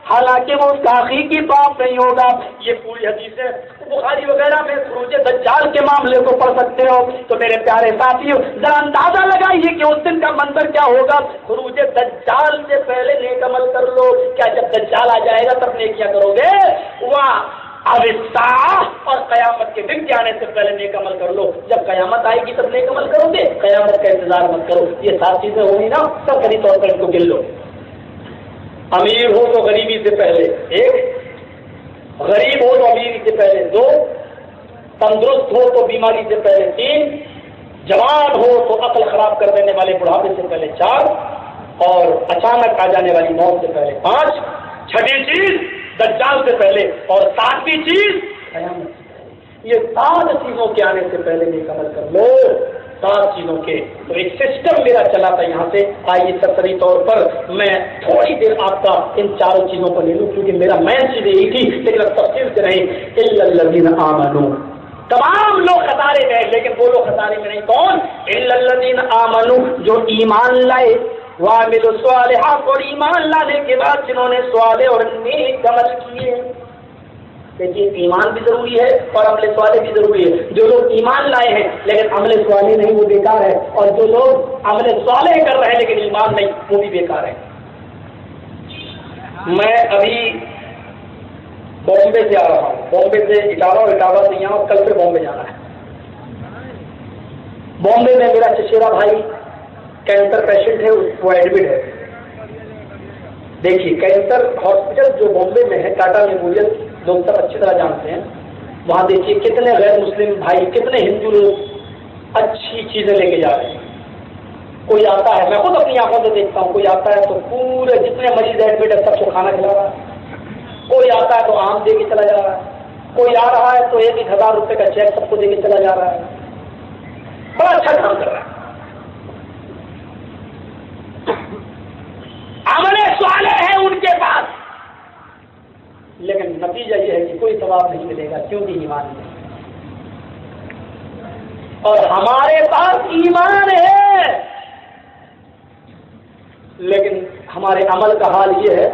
حالانکہ وہ اس کا حقیقی باپ نہیں ہوگا. یہ پوری حدیث ہے. بخاری وغیرہ میں خروج دجال کے معاملے کو پڑھ سکتے ہو. تو میرے پیارے ساتھیو ذرا اندازہ لگائیے کہ اس دن کا منظر کیا ہوگا. خروج دجال سے پہلے نیک عمل کر لو. کیا جب دجال آ جائے گا تب نیکیاں کرو گے؟ اور قیامت کے دن کے آنے سے پہلے نیک عمل کر لو. جب قیامت آئے گی تب نیک عمل کرو گے. قیامت کا انتظار مت کرو. یہ 7 چیزیں ہوگی نا، سب خری طور پر ان کو گن لو. امیر ہو تو غریبی سے پہلے 1، غریب ہو تو امیری سے پہلے 2، تندرست ہو تو بیماری سے پہلے 3، جوان ہو تو عقل خراب کر دینے والے بڑھاپے سے پہلے 4، اور اچانک آ جانے والی موت سے پہلے 5، 6ٹھی چیز دجال سے پہلے، اور 7ویں چیز قیامت سے پہلے. یہ 7 چیزوں کے آنے سے پہلے نیک عمل کر لو. 7 چیزوں کے تو ایک سسٹم میرا چلا تھا یہاں سے. آئیے سرسری طور پر میں تھوڑی دیر آپ کا ان 4 چیزوں پر لے لوں، کیونکہ میرا مین چیز یہی تھی، لیکن اب تفصیل سے نہیں. الا الذین آمنوا، تمام لوگ خسارے میں، لیکن وہ لوگ خسارے میں نہیں. کون؟ الا الذین آمنوا، جو ایمان لائے، وعملوا الصالحات، اور ایمان لانے کے بعد جنہوں نے صالح اور نیک عمل کیے. دیکھیے ایمان بھی ضروری ہے اور عمل صالح بھی ضروری ہے. جو لوگ ایمان لائے ہیں لیکن عمل صالح نہیں وہ بیکار ہے، اور جو لوگ عمل صالح کر رہے ہیں لیکن ایمان نہیں وہ بھی بیکار ہے. میں ابھی بامبے سے آ رہا ہوں، بامبے سے اٹاوا اور اٹاوا سے یہاں، کل سے بامبے جانا ہے. بامبے میں میرا چچیرا بھائی کینسر پیشنٹ ہے، وہ ایڈمٹ ہے. دیکھیے کینسر ہاسپٹل جو بامبے میں ہے، ٹاٹا میموریل، لوگ سب اچھی طرح جانتے ہیں. وہاں دیکھیے کتنے غیر مسلم بھائی، کتنے ہندو لوگ اچھی چیزیں لے کے جا رہے ہیں. کوئی آتا ہے، میں خود اپنی آنکھوں سے دیکھتا ہوں، کوئی آتا ہے تو پورے جتنے مریض ایڈمٹ ہے سب کو کھانا کھلا رہا ہے. کوئی آتا ہے تو آم دے کے چلا جا رہا ہے. کوئی آ رہا ہے تو 1,000 روپے کا چیک سب کو دے کے چلا جا رہا ہے. بڑا اچھا کام کر رہا ہے. عمل صالح ہے ان کے پاس، لیکن نتیجہ یہ ہے کہ کوئی ثواب نہیں ملے گا، کیونکہ ایمان نہیں. اور ہمارے پاس ایمان ہے لیکن ہمارے عمل کا حال یہ ہے،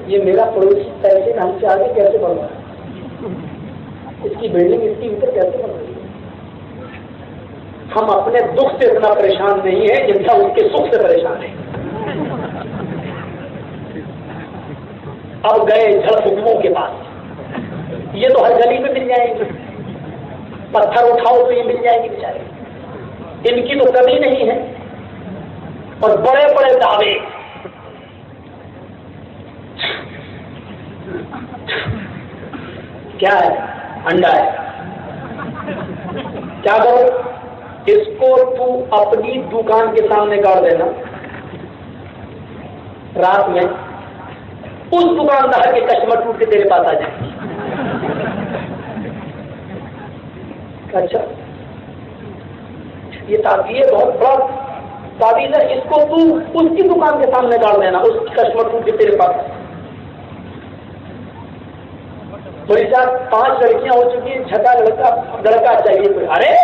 یہ میرا پڑوسی پیسے ہم سے آگے کیسے بڑھ رہا ہے، اس کی بلڈنگ اس کی اوپر کیسے بڑھ رہی ہے. ہم اپنے دکھ سے اتنا پریشان نہیں ہیں جتنا اس کے سکھ سے پریشان ہیں. اب گئے جھڑ حکموں کے پاس، یہ تو ہر گلی میں مل جائیں گے. پتھر اٹھاؤ تو یہ مل جائیں گے بیچارے، ان کی تو کمی نہیں ہے. اور بڑے بڑے دعوے، کیا ہے؟ انڈا ہے. کیا کرو؟ اس کو تو اپنی دکان کے سامنے گاڑ دینا، رات میں اس دکاندار کے کسٹمر ٹوٹ کے تیرے پاس آ جائیں. اچھا یہ تعبیر بہت بڑا تعبیر ہے. اس کو تو اس کی دکان کے سامنے گاڑ دینا، اس کسٹمر ٹوٹ کے تیرے پاس. بڑی صاحب 5 لڑکیاں ہو چکی ہیں، 6 لڑکا چاہیے کوئی. ارے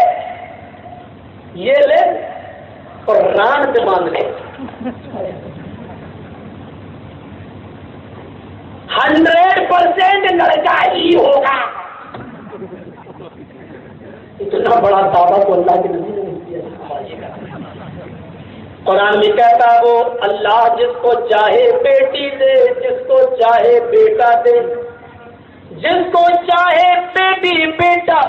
یہ لے اور ران پہ باندھ لے. 100% لڑکا ہی ہوگا. اتنا بڑا دعویٰ تو اللہ کے نبی نے نہیں کیا. قرآن میں کہتا وہ اللہ جس کو چاہے بیٹی دے، جس کو چاہے بیٹا دے، جس کو چاہے بیٹی بیٹا،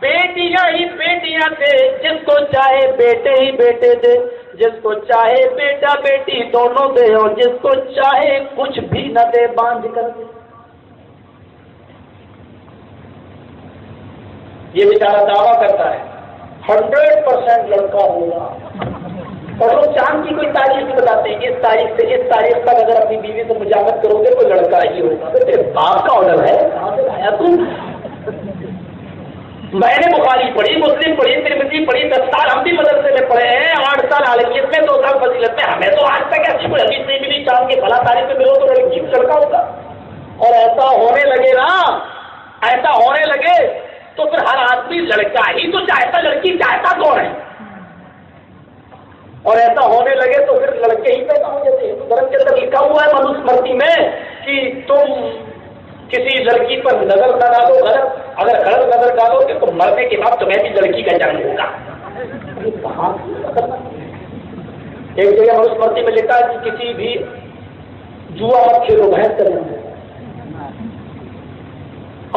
بیٹیاں ہی بیٹیاں دے، جس کو چاہے بیٹے ہی بیٹے دے، جس کو چاہے بیٹا بیٹی دونوں دے، اور جس کو چاہے کچھ بھی نہ دے باندھ کر دے. یہ بیچارہ دعویٰ کرتا ہے 100% لڑکا ہوگا، اور لوگ چاند کی کوئی تاریخ بھی بتاتے ہیں، اس تاریخ سے اس تاریخ تک اگر اپنی بیوی سے مجاہدت کرو گے تو لڑکا ہی ہوگا. تیرے باپ کا آرڈر ہے، کہاں سے لایا تم؟ میں نے بخاری پڑھی، مسلم پڑھی، ترمذی پڑھی، 10 سال ہم بھی مدرسے میں پڑھے ہیں، 8 سال عالمیت میں، 2 سال فضیلت میں. ہمیں تو آج تک ایسی کوئی حدیث نہیں ملی چاند کے فلاں تاریخ میں ملو تو لڑکا ہوگا. اور ایسا ہونے لگے نا، ایسا ہونے لگے تو پھر ہر آدمی لڑکا ہی تو چاہتا، لڑکی چاہتا کون ہے؟ اور ایسا ہونے لگے تو پھر لڑکے ہی پیدا ہو جاتے ہیں. تو درخت کے اندر لکھا ہوا ہے مصیبتی میں کہ تم کسی لڑکی پر نظر نہ ڈالو، اگر غلط نظر ڈالو گے تو مرنے کے بعد تمہیں بھی لڑکی کا جنم ہوگا۔ ایک جگہ منوسمرتی میں لکھا ہے کہ کسی بھی جوا مت کھیلو، بھینس کا جنم ہوگا۔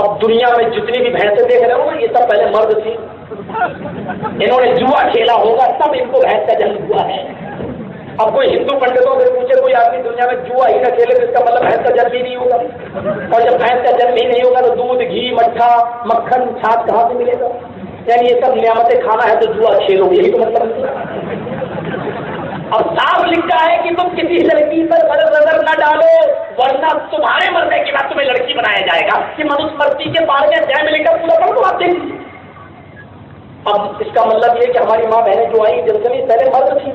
اب دنیا میں جتنی بھی بھینسیں دیکھ رہے ہو نا، یہ سب پہلے مرد تھی، انہوں نے جوا کھیلا ہوگا تب ان کو بھینس کا جنم ہوا ہے۔ اب کوئی ہندو پنڈتوں سے پوچھے کوئی آدمی دنیا میں جوا ہی نہ کھیلے تو اس کا مطلب بھینس کا جنم ہی نہیں ہوگا، اور جب بھینس کا جنم ہی نہیں ہوگا تو دودھ، گھی، مٹھا، مکھن، چھاچ کہاں سے ملے گا؟ یعنی یہ سب نعمتیں کھانا ہے تو جوا کھیلو، یہی تو مطلب ہے۔ اب صاف لکھا ہے کہ تم کسی لڑکی پر نظر نہ ڈالو ورنہ تمہارے مرنے کے بعد تمہیں لڑکی بنایا جائے گا۔ کہ منوسمرتی کے بارے میں جائے ملے گا پورا پڑھ تو آپ دیکھ لیجیے۔ اب اس کا مطلب یہ کہ ہماری ماں بہنیں جو آئی جب سے پہلے مرد تھی،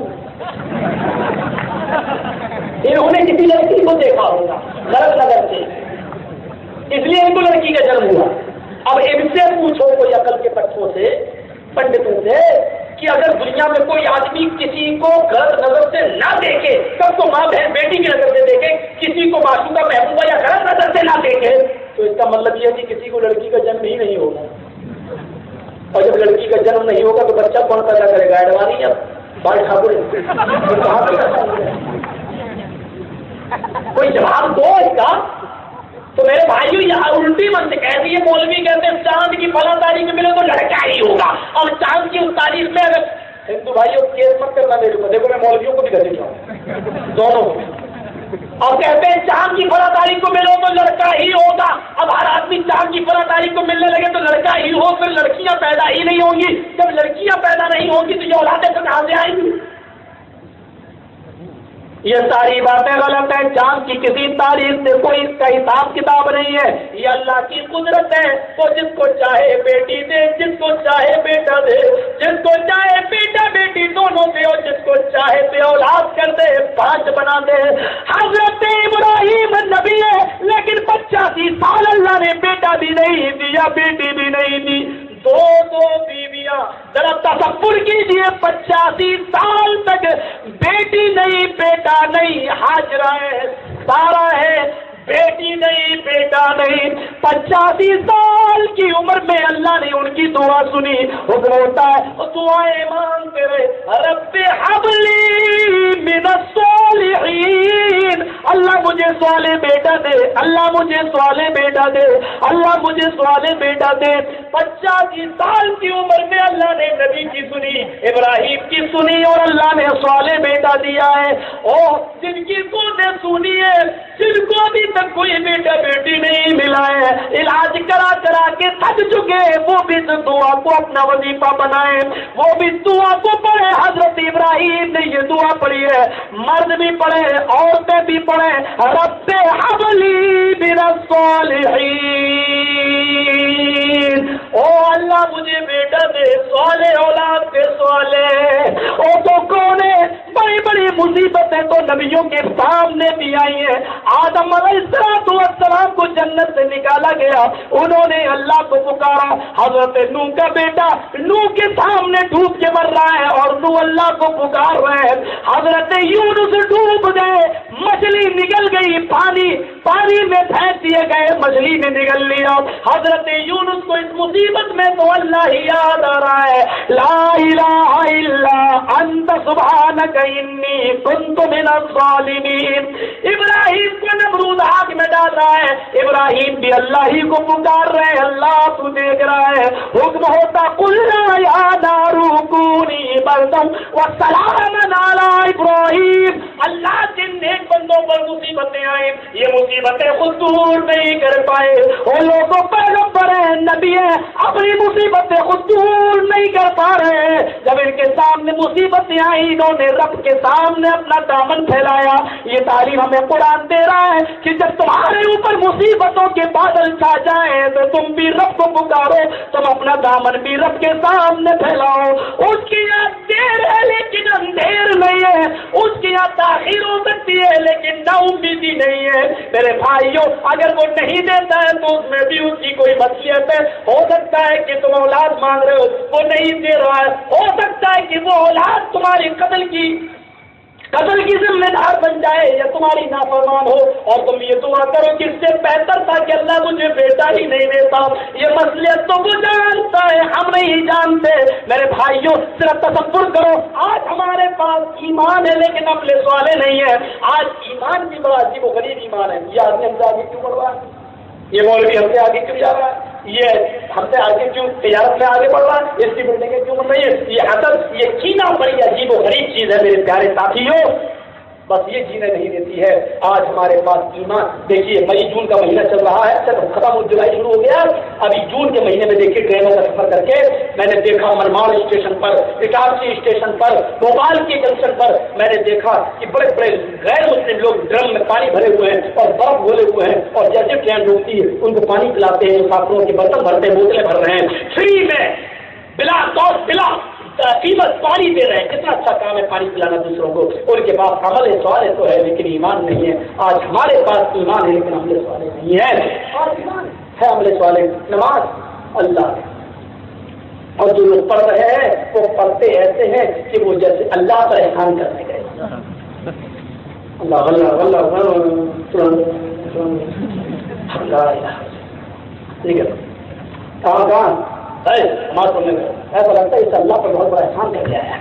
انہوں نے کسی لڑکی کو دیکھا ہوگا غلط نظر سے، اس لیے ان کو لڑکی کا جنم ہوا۔ اب ان سے پوچھو کوئی عقل کے پٹھوں سے، پنڈتوں سے، کہ اگر دنیا میں کوئی آدمی کسی کو غلط نظر سے نہ دیکھے، سب کو ماں بہن بیٹی کی نظر سے دیکھے، کسی کو معصومہ محبوبہ یا غلط نظر سے نہ دیکھے، تو اس کا مطلب یہ ہے کہ کسی کو لڑکی کا جنم ہی نہیں ہوگا۔ اور جب لڑکی کا جنم نہیں ہوگا تو بچہ کون پیدا کرے گا؟ ایڈوانی یا بھائی ٹھاکر؟ کوئی جواب دو اس کا۔ تو میرے بھائیوں یہاں الٹی من سے کہہ دیے، مولوی کہتے ہیں چاند کی فلاں تاریخ ملے تو لڑکا ہی ہوگا، اور چاند کی اس تاریخ میں اگر ہندو بھائیوں کیس مت کرنا میرے کو، دیکھو میں مولویوں کو بھی کہتے جاؤں دونوں، اور کہتے ہیں چاند کی فلاں تاریخ کو ملو تو لڑکا ہی ہوگا۔ اب ہر آدمی چاند کی فلاں تاریخ کو ملنے لگے تو لڑکا ہی ہو، پھر لڑکیاں پیدا ہی نہیں ہوں گی۔ جب لڑکیاں پیدا نہیں ہوں گی تو یہ اولادیں تو کہاں سے آئیں گی؟ یہ ساری باتیں غلط ہیں۔ چاند کی کسی تاریخ سے کوئی اس کا حساب کتاب نہیں ہے، یہ اللہ کی قدرت ہے، وہ جس کو چاہے بیٹی دے، جس کو چاہے بیٹا دے، جس کو چاہے بیٹا بیٹی دونوں دے، اور جس کو چاہے بے اولاد کر دے، 5 بنا دے۔ حضرت ابراہیم نبی ہے لیکن 85 سال اللہ نے بیٹا بھی نہیں دیا، بیٹی بھی نہیں دی، 2 بیویاں۔ ذرا تصور کیجیے، 85 سال تک بیٹی نہیں، بیٹا نہیں، حاجرہ ہے، سارا ہے، بیٹی نہیں، بیٹا نہیں۔ 85 سال کی عمر میں اللہ نے ان کی دعا سنی۔ حکم ہوتا ہے دعائیں مانگتے رہے، رب ہب لی من الصالحین، اللہ مجھے صالح بیٹا دے، اللہ مجھے صالح بیٹا دے، اللہ مجھے صالح بیٹا دے۔ 85 سال کی عمر میں اللہ نے نبی کی سنی، ابراہیم کی سنی، اور اللہ نے صالح بیٹا دیا ہے۔ اور جن کی سنیں سنی ہے، جن کو ابھی تک کوئی بیٹا بیٹی نہیں ملا ہے، علاج کرا کرا کے تھک چکے، وہ بھی اس دعا کو اپنا وظیفہ بنائے، وہ بھی دعا کو پڑھے۔ حضرت ابراہیم نے یہ دعا پڑھی ہے، مرد بھی پڑھے، عورتیں بھی پڑھے، رب ہب لی من الصالحین، او اللہ مجھے بیٹا دے، صالح اولاد دے، صالح۔ او تو کون ہے؟ بڑی بڑی مصیبتیں تو نبیوں کے سامنے بھی آئی ہیں۔ آدم علیہ السلام کو جنت سے نکالا گیا، انہوں نے اللہ کو پکارا۔ حضرت نوح کا بیٹا نوح کے سامنے ڈوب کے مر رہا ہے، اور نوح اللہ کو پکار رہے ہیں۔ حضرت یونس ڈوب گئے، مچھلی نگل گئی، پانی میں پھینک دیے گئے، مچھلی نے نگل لیا۔ حضرت یونس کو اس مصیبت میں تو اللہ ہی یاد آ رہا ہے، لا الہ الا انت سبحانک انی کنت من الظالمین۔ ابراہیم کو نمرود آگ میں ڈال رہا ہے، ابراہیم بھی اللہ ہی کو پکار رہے ہیں، اللہ تو دیکھ رہا ہے۔ حکم ہوتا قلنا یا نار کونی بردا وسلاما علی ابراہیم۔ اللہ جن نیک بندوں پر مصیبتیں آئیں، یہ مصیبتیں خود دور نہیں کر پائے، وہ لوگوں پیغمبر ہیں، نبی ہیں، اپنی مصیبتیں خود دور نہیں کر پا رہے ہیں۔ جب ان کے سامنے مصیبتیں آئیں، انہوں نے رب کے سامنے اپنا دامن پھیلایا۔ یہ تعلیم ہمیں قرآن دے رہا ہے کہ جب تمہارے اوپر مصیبتوں کے بادل چھا جائیں تو تم بھی رب کو پکارو، تم اپنا دامن بھی رب کے سامنے پھیلاؤ۔ اس کی یہاں دیر ہے لیکن اندھیر نہیں ہے، اس کی یہاں تاخیر ہو سکتی ہے لیکن نا امیدی نہیں ہے۔ میرے بھائیوں، اگر وہ نہیں دیتا ہے تو اس میں بھی اس کی کوئی مصلحت ہے۔ ہو سکتا ہے کہ تم اولاد مانگ رہے ہو، وہ نہیں دے رہا ہے، ہو سکتا ہے کہ وہ اولاد تمہاری قتل کی قتل کی ذمہ دار بن جائے یا تمہاری نافرمان ہو اور تم یہ دعا کرو کہ اس سے بہتر تھا کہ اللہ مجھے بیٹا ہی نہیں دیتا. یہ مسئلہ تو وہ جانتا ہے، ہم نہیں جانتے. میرے بھائیوں صرف تصور کرو، آج ہمارے پاس ایمان ہے لیکن عمل صالح نہیں ہے. آج ایمان بھی بڑا عجیب و غریب ایمان ہے. یہ آدمی ہم سے آگے کیوں بڑھ رہا ہے؟ یہ مولوی ہم سے آگے کیوں جا رہا ہے؟ یہ ہم سے آگے کیوں تجارت میں آگے بڑھ رہا ہے؟ اس کی بلڈنگیں کیوں بن رہی ہے؟ یہ حسد، یہ کینہ بڑی عجیب و غریب چیز ہے میرے پیارے ساتھیوں. بس یہ جینے نہیں دیتی ہے. آج ہمارے پاس ایمان، دیکھیے مئی جون کا مہینہ چل رہا ہے، اچھا ختم ہو جولائی شروع ہو گیا. ابھی جون کے مہینے میں دیکھیے ٹرینوں کا سفر کر کے میں نے دیکھا منماڑ اسٹیشن پر، اٹارسی اسٹیشن پر، بھوپال کے جنکشن پر میں نے دیکھا کہ بڑے بڑے غیر مسلم لوگ ڈرم میں پانی بھرے ہوئے ہیں اور برف گھولے ہوئے ہیں اور جیسے ٹرین روکتی ہے ان کو پانی پلاتے ہیں، مسافروں کے برتن بھرتے ہیں، بوتلیں بھر رہے ہیں فری میں، بلا کوسٹ بلا قیمت پانی دے رہے ہیں. کتنا اچھا کام ہے پانی پلانا دوسروں کو. ان کے پاس عمل صالح تو ہے لیکن ایمان نہیں ہے. آج ہمارے پاس ایمان ہے لیکن عمل صالح نہیں ہے. آج ایمان ہے، عمل صالح، نماز اللہ ہے. اور جو لوگ پڑھ رہے ہیں وہ پڑھتے ایسے ہیں کہ وہ جیسے اللہ پر احسان کرنے گئے. اللہ اللہ اللہ ٹھیک ہے. کہاں نماز پڑھنے میں ایسا لگتا ہے اس اللہ پر بہت بڑا احسان کر دیا ہے.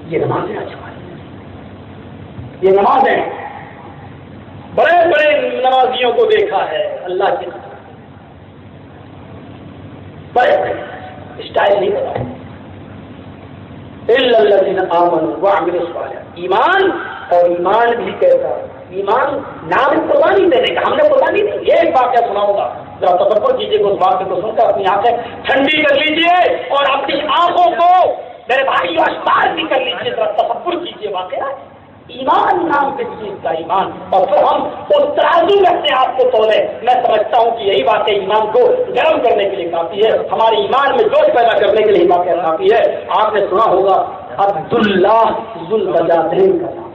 یہ نماز ہے، یہ نماز ہے. بڑے بڑے نمازیوں کو دیکھا ہے اللہ کی بڑے بڑے اسٹائل نہیں بتایا. الذین آمنوا وعملوا الصالحات، ایمان اور ایمان بھی کیسا؟ ایمان نام قربانی دینے کا. ہم نے قربانی دی. یہ ایک واقعہ سناؤں گا، ذرا تصور کیجیے کہ اس واقعے کو سن کر اپنی آنکھیں ٹھنڈی کر لیجیے اور اپنی آنکھوں کو میرے بھائیوں اشتار بھی کر لیجیے. ذرا تصور کیجیے واقعہ ایمان نام کس چیز کا ایمان، اور پھر ہم اس ترازو میں اپنے آپ کو تولیں. میں سمجھتا ہوں کہ یہی واقعہ ایمان کو گرم کرنے کے لیے کافی ہے، ہمارے ایمان میں جوش پیدا کرنے کے لیے واقعہ کافی ہے. آپ نے سنا ہوگا عبداللہ ذوالبجاتین کا نام،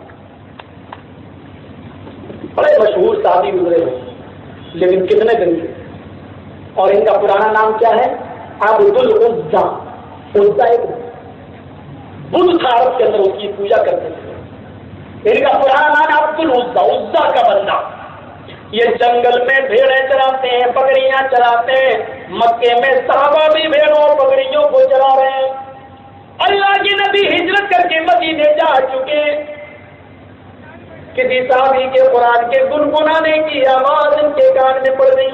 بڑے مشہور صحابی گزرے ہیں لیکن کتنے دن کے. اور ان کا پرانا نام کیا ہے؟ عبدالعزا. عزا ایک بدھ تھا عرب کے اندر، اس کی پوجا کرتے تھے. ان کا پرانا نام عبدالعزا، عزا کا بندہ. یہ جنگل میں بھیڑیں چراتے ہیں، بکریاں چراتے ہیں. مکے میں صحابہ بھی بھیڑوں بکریوں کو چرا رہے ہیں. اللہ کے نبی ہجرت کر کے مدینے جا چکے. کسی صحابی کے قرآن کے گنگنانے کی آواز ان کے کان میں پڑ گئی.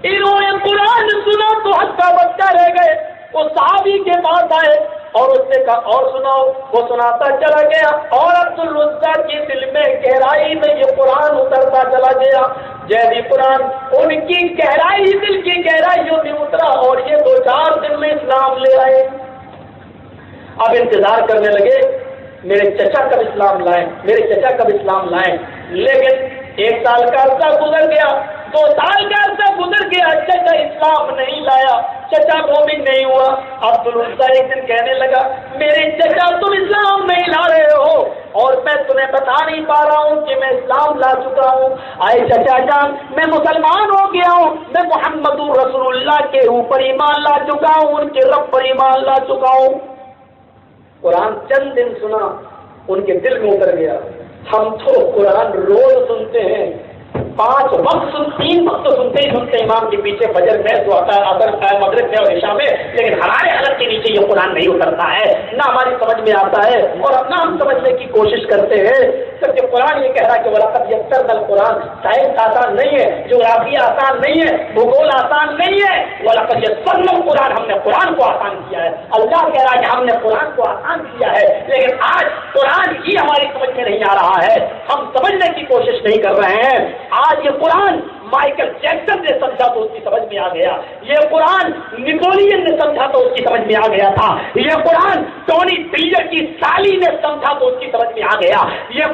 انہوں نے قرآن سنا تو ہکا بکا رہ گئے. وہ صحابی کے پاس آئے اور اس نے کہا اور سناؤ. وہ سناتا چلا گیا اور عبدالعزا کے دل میں گہرائی میں یہ قرآن اترتا چلا گیا. جیسے قرآن ان کی گہرائی، دل کی گہرائیوں میں اترا اور یہ 2-4 دن میں اسلام لے آئے. اب انتظار کرنے لگے میرے چچا کب اسلام لائیں، میرے چچا کب اسلام لائیں. لیکن 1 سال کا عرصہ گزر گیا، 2 سال کا عرصہ گزر گیا، چچا اسلام نہیں لایا، چچا مومن نہیں ہوا. عبدالعزا ایک دن کہنے لگا میرے چچا تم اسلام نہیں لا رہے ہو اور میں تمہیں بتا نہیں پا رہا ہوں کہ میں اسلام لا چکا ہوں. آئے چچا جان میں مسلمان ہو گیا ہوں، میں محمد رسول اللہ کے اوپر ایمان لا چکا ہوں، ان کے رب پر ایمان لا چکا ہوں. قرآن چند دن سنا، ان کے دل میں اتر گیا. ہم تو قرآن روز سنتے ہیں، 5 وقت 3 وقت تو سنتے ہی سنتے امام کے پیچھے فجر میں تو اثر مغرب میں اور عشاء میں، لیکن ہمارے حلق کے نیچے یہ قرآن نہیں اترتا ہے، نہ ہماری سمجھ میں آتا ہے اور اپنا ہم سمجھنے کی کوشش کرتے ہیں. جبکہ قرآن یہ کہہ رہا ہے کہ وَلَقَدْ يَسَّرْنَا الْقُرْآنَ، سائنس آسان نہیں ہے، جغرافیہ آسان نہیں ہے، بھگول آسان نہیں ہے. وَلَقَدْ يَسَّرْنَا الْقُرْآنَ، ہم نے قرآن کو آسان کیا ہے. اللہ کہہ رہا ہے کہ ہم نے قرآن کو آسان کیا ہے، لیکن آج قرآن ہی ہماری سمجھ میں نہیں آ رہا ہے، ہم سمجھنے کی کوشش نہیں کر رہے ہیں. آج یہ قرآن مائیکل جیکسن نے سمجھا تو اس کی سمجھ میں آ گیا، یہ قرآن نیپولین نے سمجھا تو اس کی سمجھ میں آ گیا تھا، یہ قرآن ٹونی بلیئر کی سالی نے سمجھا تو اس کی سمجھ میں آ گیا، یہ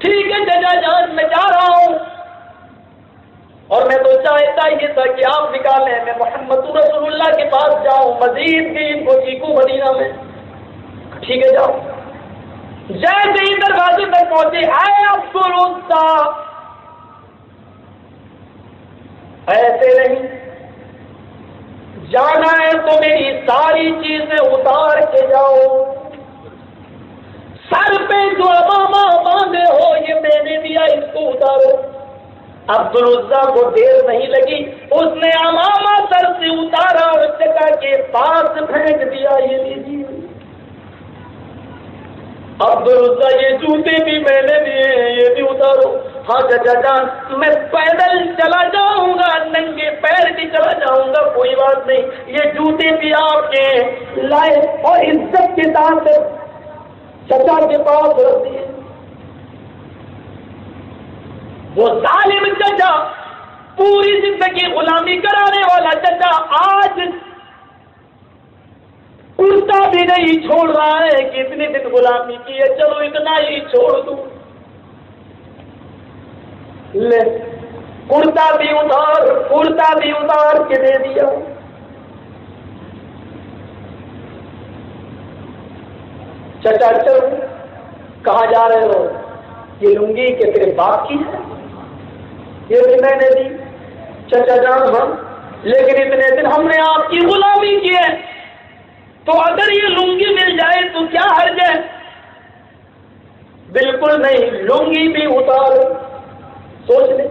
ٹھیک ہے چچا جان میں جا رہا ہوں، اور میں تو چاہتا یہ تھا کہ آپ نکالیں، میں محمد رسول اللہ کے پاس جاؤں، مزید دین کو سیکھوں مدینہ میں۔ ٹھیک ہے جاؤ۔ جیسے ہی دروازے تک پہنچے، اے عبدالعزیٰ، ایسے نہیں، جانا ہے تو میری ساری چیزیں اتار کے جاؤ، سر پہ جو امامہ باندھے ہو یہ میں نے دیا، اس کو اتارو۔ عبدالعزیٰ کو دیر نہیں لگی، اس نے امامہ سر سے اتارا اور چچا کے پاس پھینک دیا، یہ لیجیے۔ عبدالعزیٰ یہ جوتے بھی میں نے دیے ہیں، یہ بھی اتارو۔ ہاں چچا جان میں پیدل چلا جاؤں گا، ننگے پیر بھی چلا جاؤں گا، کوئی بات نہیں، یہ جوتے بھی آپ کے لائے، اور عزت کے ساتھ چچا کے پاس رکھ دیے۔ وہ ظالم چچا، پوری زندگی غلامی کرانے والا چچا، آج کرتا بھی نہیں چھوڑ رہا ہے کہ اتنے دن غلامی کی ہے، چلو اتنا ہی چھوڑ دوں، لے کرتا بھی اتار کے دے دیا۔ چچا چل کہاں جا رہے ہو؟ یہ لنگی کہ تیرے باپ کی ہے، یہ بھی میں نے دی۔ چچا جان ہاں، لیکن اتنے دن ہم نے آپ کی غلامی کی ہے، تو اگر یہ لنگی مل جائے تو کیا حرج ہے؟ بالکل نہیں، لنگی بھی اتار، سوچ لے۔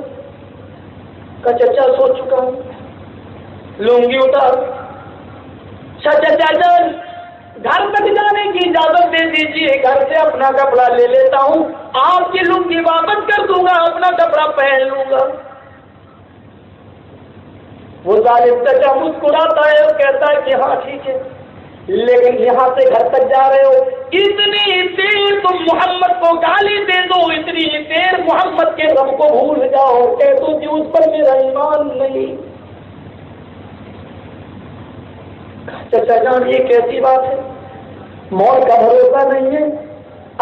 کہ چچا سوچ چکا ہوں، لنگی اتار۔ چچا جان گھر تک جانے کی اجازت دے دیجیے، گھر سے اپنا کپڑا لے لیتا ہوں، آپ کی لنگی واپس کر دوں گا، اپنا کپڑا پہن لوں گا۔ وہ ظالم چچا مسکراتا ہے اور کہتا ہے کہ ہاں ٹھیک ہے، لیکن یہاں سے گھر تک جا رہے ہو، اتنی دیر تم محمد کو گالی دے دو، اتنی دیر محمد کے رب کو بھول جاؤ، کہہ دو کہ اس پر میرا ایمان نہیں۔ چچا جان یہ کیسی بات ہے؟ موت کا بھروسہ نہیں ہے،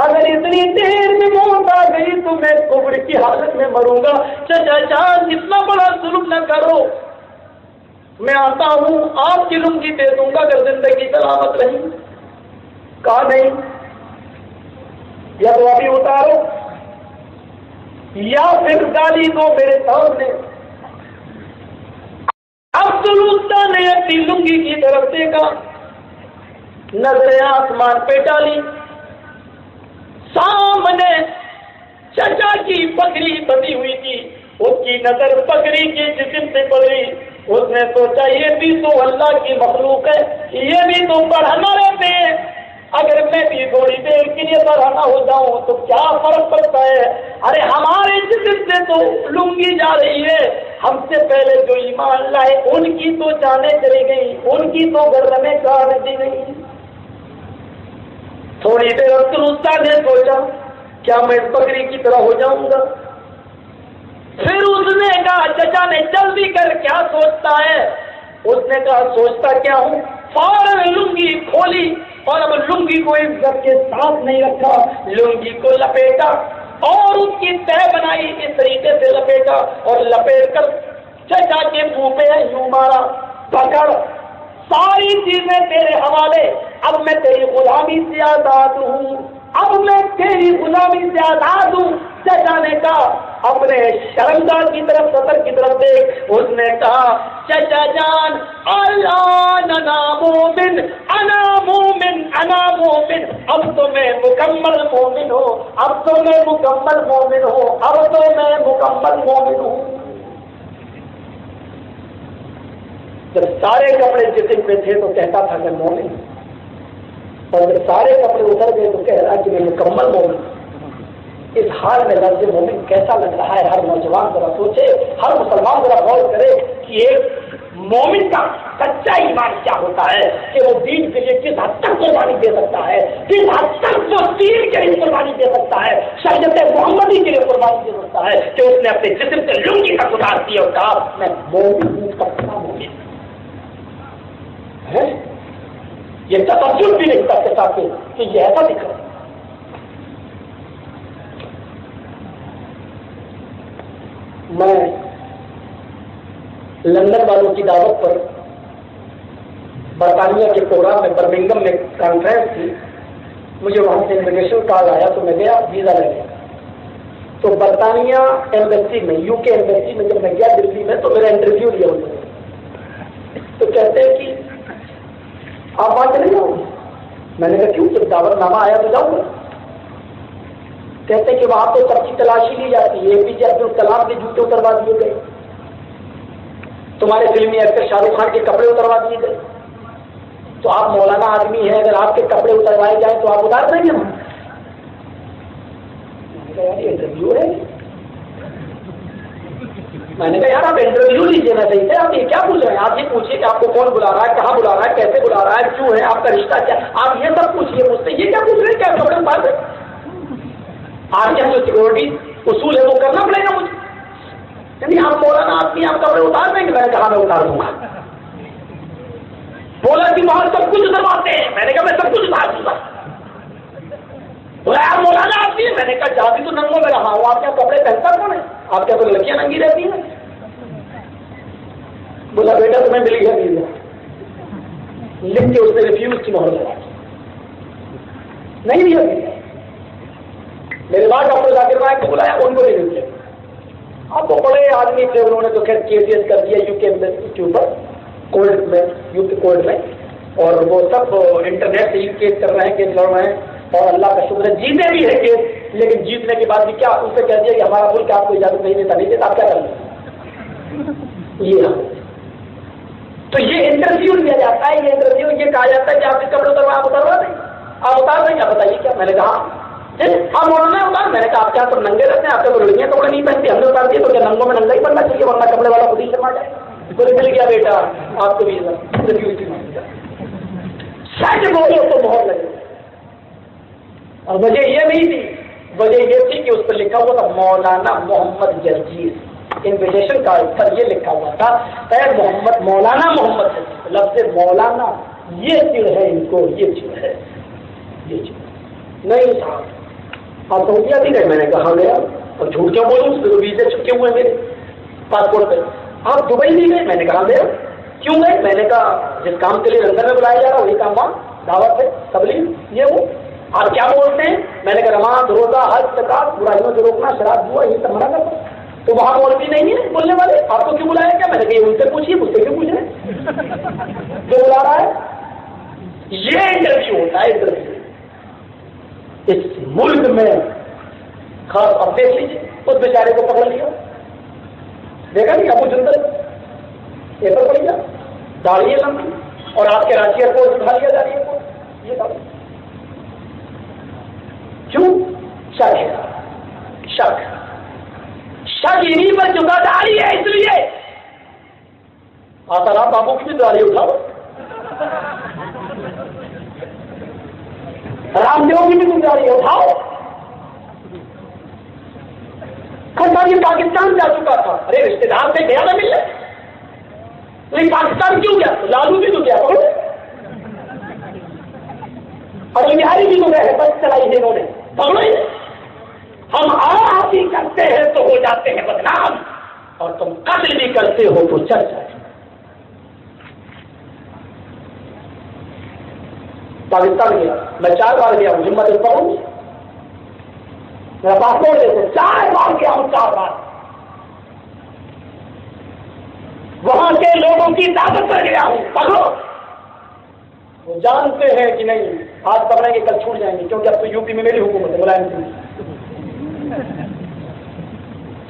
اگر اتنی دیر میں موت آ گئی تو میں کفر کی حالت میں مروں گا۔ چچا جان اتنا بڑا ظلم نہ کرو، میں آتا ہوں آپ کی لنگی دے دوں گا اگر زندگی سلامت رہی۔ کہا نہیں، یا تو ابھی اتارو یا پھر گالی دو میرے سامنے۔ عبدالعزیٰ نے اپنی لنگی کی طرف دیکھا، نظریں آسمان پہ ڈالی، سامنے چچا کی بکری بندھی ہوئی تھی، اس کی نظر بکری کے جسم پہ پڑی، اس نے سوچا یہ بھی تو اللہ کی مخلوق ہے، یہ بھی تو پڑھنا رہتے ہیں، اگر میں بھی تھوڑی دیر کے لیے پڑھنا ہو جاؤں تو کیا فرق پڑتا ہے؟ ارے ہمارے جسم سے تو لنگی جا رہی ہے، ہم سے پہلے جو ایمان لائے ان کی تو جانیں چلی گئی، ان کی تو گردنیں کاٹ دی گئی۔ تھوڑی دیر عبدالعزیٰ نے سوچا کیا میں اس بکری کی طرح ہو جاؤں گا؟ پھر اس نے کہا چچا نے جلدی کر کیا سوچتا ہے؟ اس نے کہا سوچتا کیا ہوں، فوراً لنگی کھولی اور اب لنگی کو عزت کے ساتھ نہیں رکھا، لنگی کو لپیٹا اور اس کی تہ بنائی، اس طریقے سے لپیٹا اور لپیٹ کر چچا کے منہ پہ یوں مارا، پکڑ ساری چیزیں تیرے حوالے، اب میں تیری غلامی سے آزاد ہوں، اب میں تیری غلامی سے آزاد ہوں۔ چچا نے کہا اپنے شرمگاہ کی طرف سطر کی طرف دیکھ، اس نے کہا چچا جان الان انا مومن انا مومن انا مومن، اب تو میں مکمل مومن ہوں، اب تو میں مکمل مومن ہوں، اب تو میں مکمل مومن ہوں۔ جب سارے کپڑے جسم پہ تھے تو کہتا تھا کہ مومن، اور جب سارے کپڑے اتر گئے تو کہہ رہا کہ میں مکمل مومن۔ اس حال میں لفظ مومن کیسا لگ رہا ہے؟ ہر نوجوان ذرا سوچے، ہر مسلمان ذرا غور کرے کہ ایک مومن کا سچا ایمان کیا ہوتا ہے، کہ وہ دین کے لیے کس حد تک قربانی دے سکتا ہے، کس حد تک وہ دین کے لیے قربانی دے سکتا ہے، شریعت محمدی کے لیے قربانی دے سکتا ہے، کہ اس نے اپنے جسم سے لنگی کا اتار دیا اور کہا میں مومن ہوں، پکا مومن ہے۔ یہ تصور بھی نہیں کر سکتا کہ یہ ایسا دکھ رہا ہے۔ میں لندن والوں کی دعوت پر برطانیہ کے پروگرام میں برمنگم میں کانفرنس تھی، مجھے وہاں سے انویٹیشن کارڈ آیا تو میں گیا، ویزا لے گیا۔ تو برطانیہ ایمبیسی میں، یو کے ایمبیسی میں جب میں گیا دلی میں، تو میرا انٹرویو لیا انہوں نے، تو کہتے ہیں کہ آپ وہاں چلے جاؤ گے؟ میں نے کہا کیوں؟ جب دعوت نامہ آیا تو جاؤں گا۔ کہتے ہیں کہ وہاں تو سب کی تلاشی لی جاتی ہے، APJ عبد الکلام کے جوتے اتروا دیے گئے، تمہارے فلمی ایکٹر شاہ رخ خان کے کپڑے اتروا دیے گئے، تو آپ مولانا آدمی ہیں، اگر آپ کے کپڑے اتروائے جائیں تو آپ اتار دیں گے؟ انٹرویو ہے، میں نے کہا یار آپ انٹرویو لیجیے نا صحیح سے، آپ یہ کیا پوچھ رہے ہیں؟ آپ یہ پوچھیے کہ آپ کو کون بلا رہا ہے، کہاں بلا رہا ہے، کیسے بلا رہا ہے، کیوں ہے، آپ کا رشتہ کیا، آپ یہ سب پوچھیے مجھ سے، یہ کیا پوچھ رہے ہیں؟ کیا کپڑے اتار دیں؟ آپ کے جو سیکورٹی اصول ہے وہ کرنا پڑے گا مجھے، یعنی آپ مولانا آدمی آپ کپڑے اتار دیں گے؟ میں نے کہا میں اتار دوں گا۔ بولا کہ وہاں سب کچھ اترواتے ہیں، میں نے کہا میں سب کچھ اتار دوں گا۔ بولا آپ مولانا آدمی ہے، میں نے کہا جاتی تو ننگوں میں رہا ہوں، آپ کیا کپڑے پہنتا کون ہے؟ آپ کیا تو لڑکیاں ننگی رہتی ہیں؟ بولا بیٹا تمہیں مل گیا ویزا، لکھ کے اس نے ریفیوز کی مہر لگا نہیں دیا ویزا۔ میرے بعد ڈاکٹر ذاکر نائک کو بلایا، ان کو نہیں مل گیا۔ اب وہ بڑے آدمی تھے، انہوں نے تو خیر کیس کر دیا یو کے کے اوپر، کورٹ میں، یو کے کورٹ میں، اور وہ سب انٹرنیٹ سے کیس کر رہے ہیں، کیس لڑ رہے ہیں، اور اللہ کا شکر ہے جیتے بھی ہے کیس، لیکن جیتنے کے بعد بھی کیا ان سے کہہ دیا کہ ہمارا ملک آپ کو اجازت نہیں دیتا، آپ کیا کر لیں؟ یہ تو یہ انٹرویو لیا جاتا ہے، یہ انٹرویو یہ کہا جاتا ہے کہ آپ کے کپڑے اتروا دیں، آپ اتار دیں گے؟ بتائیے کیا؟ میں نے کہا ہاں مولانا اتار۔ میں نے کہا آپ کیا تو ننگے رہتے ہیں، آپ کو لڑکیاں کپڑے نہیں پہنتی، ہم نے اتار دیے تو کیا ننگوں میں ننگا ہی پڑنا چاہیے، ورنہ کپڑے والا خود ہی شرما جائے۔ کوئی مل گیا بیٹا آپ کو ویزا، سچ بولو تو بہت لگے، اور وجہ یہ نہیں تھی، وجہ یہ تھی کہ اس پر لکھا ہوا تھا مولانا محمد جرجیز، انویٹیشن کارڈ پر یہ لکھا ہوا تھا اے محمد مولانا محمد جرجیز، لفظ مولانا یہ چڑ ہے ان کو، یہ چڑ ہے، یہ چڑ نہیں صاحب آپ سعودیہ نہیں گئے؟ میں نے کہا گیا، اور جھوٹ کیوں بولوں، اس پہ تو ویزے چپکے ہوئے میرے پاسپورٹ پہ۔ آپ دبئی نہیں گئے؟ میں نے کہا گیا۔ کیوں گئے؟ میں نے کہا جس کام کے لیے لندن میں بلایا جا رہا وہی کام وہاں، دعوت ہے، تبلیغ، یہ وہ۔ آپ کیا بولتے ہیں؟ میں نے کہا نماز، روزہ، حج، زکات، برائیوں سے روکنا، شراب جوا، یہ سب منع کرتا۔ تو وہاں مولوی نہیں ہے بولنے والے، آپ کو کیوں بلایا کیا؟ میں نے کہا ان سے پوچھیے، مجھ سے کیوں پوچھ رہے جو بلا رہا ہے؟ یہ انٹرویو ہوتا ہے، انٹرویو اس ملک میں خاص۔ اب دیکھ لیجیے اس بیچارے کو پکڑ لیا، دیکھا نہیں ابو جندل پیپر پڑ گیا، داڑھی ہے لمبی، اور آپ کے راشی ایئرپورٹ اٹھا لیا جا رہی ہے، یہ سب کیوں؟ شک ہے، شک انہیں پر چکا داڑھی ہے، اس لیے آتا رام بابو کی بھی داڑھی اٹھاؤ، رام دیو کی بھی تم داڑھی اٹھاؤ۔ یہ پاکستان جا چکا تھا، ارے رشتے دار سے گیا نہ ملنے، لیکن پاکستان کیوں گیا؟ لالو بھی تو گیا، پکڑو، اور بہاری بھی تو گئے، بس چلائی ہے انہوں نے، پکڑو۔ ہم آتی کرتے ہیں تو ہو جاتے ہیں بدنام، اور تم قتل بھی کرتے ہو تو چل جائے۔ پاکستان گیا، میں 4 بار گیا ہوں، ہمت پڑھوں، میرا پاسپورٹ دیکھو، 4 بار گیا ہوں، 4 بار وہاں کے لوگوں کی طاقت پر گیا ہوں، پکڑو۔ وہ جانتے ہیں کہ نہیں آج پکڑیں گے کل چھوٹ جائیں گے، کیونکہ اب تو یو پی میں میری حکومت ہے، ملائم سنگھ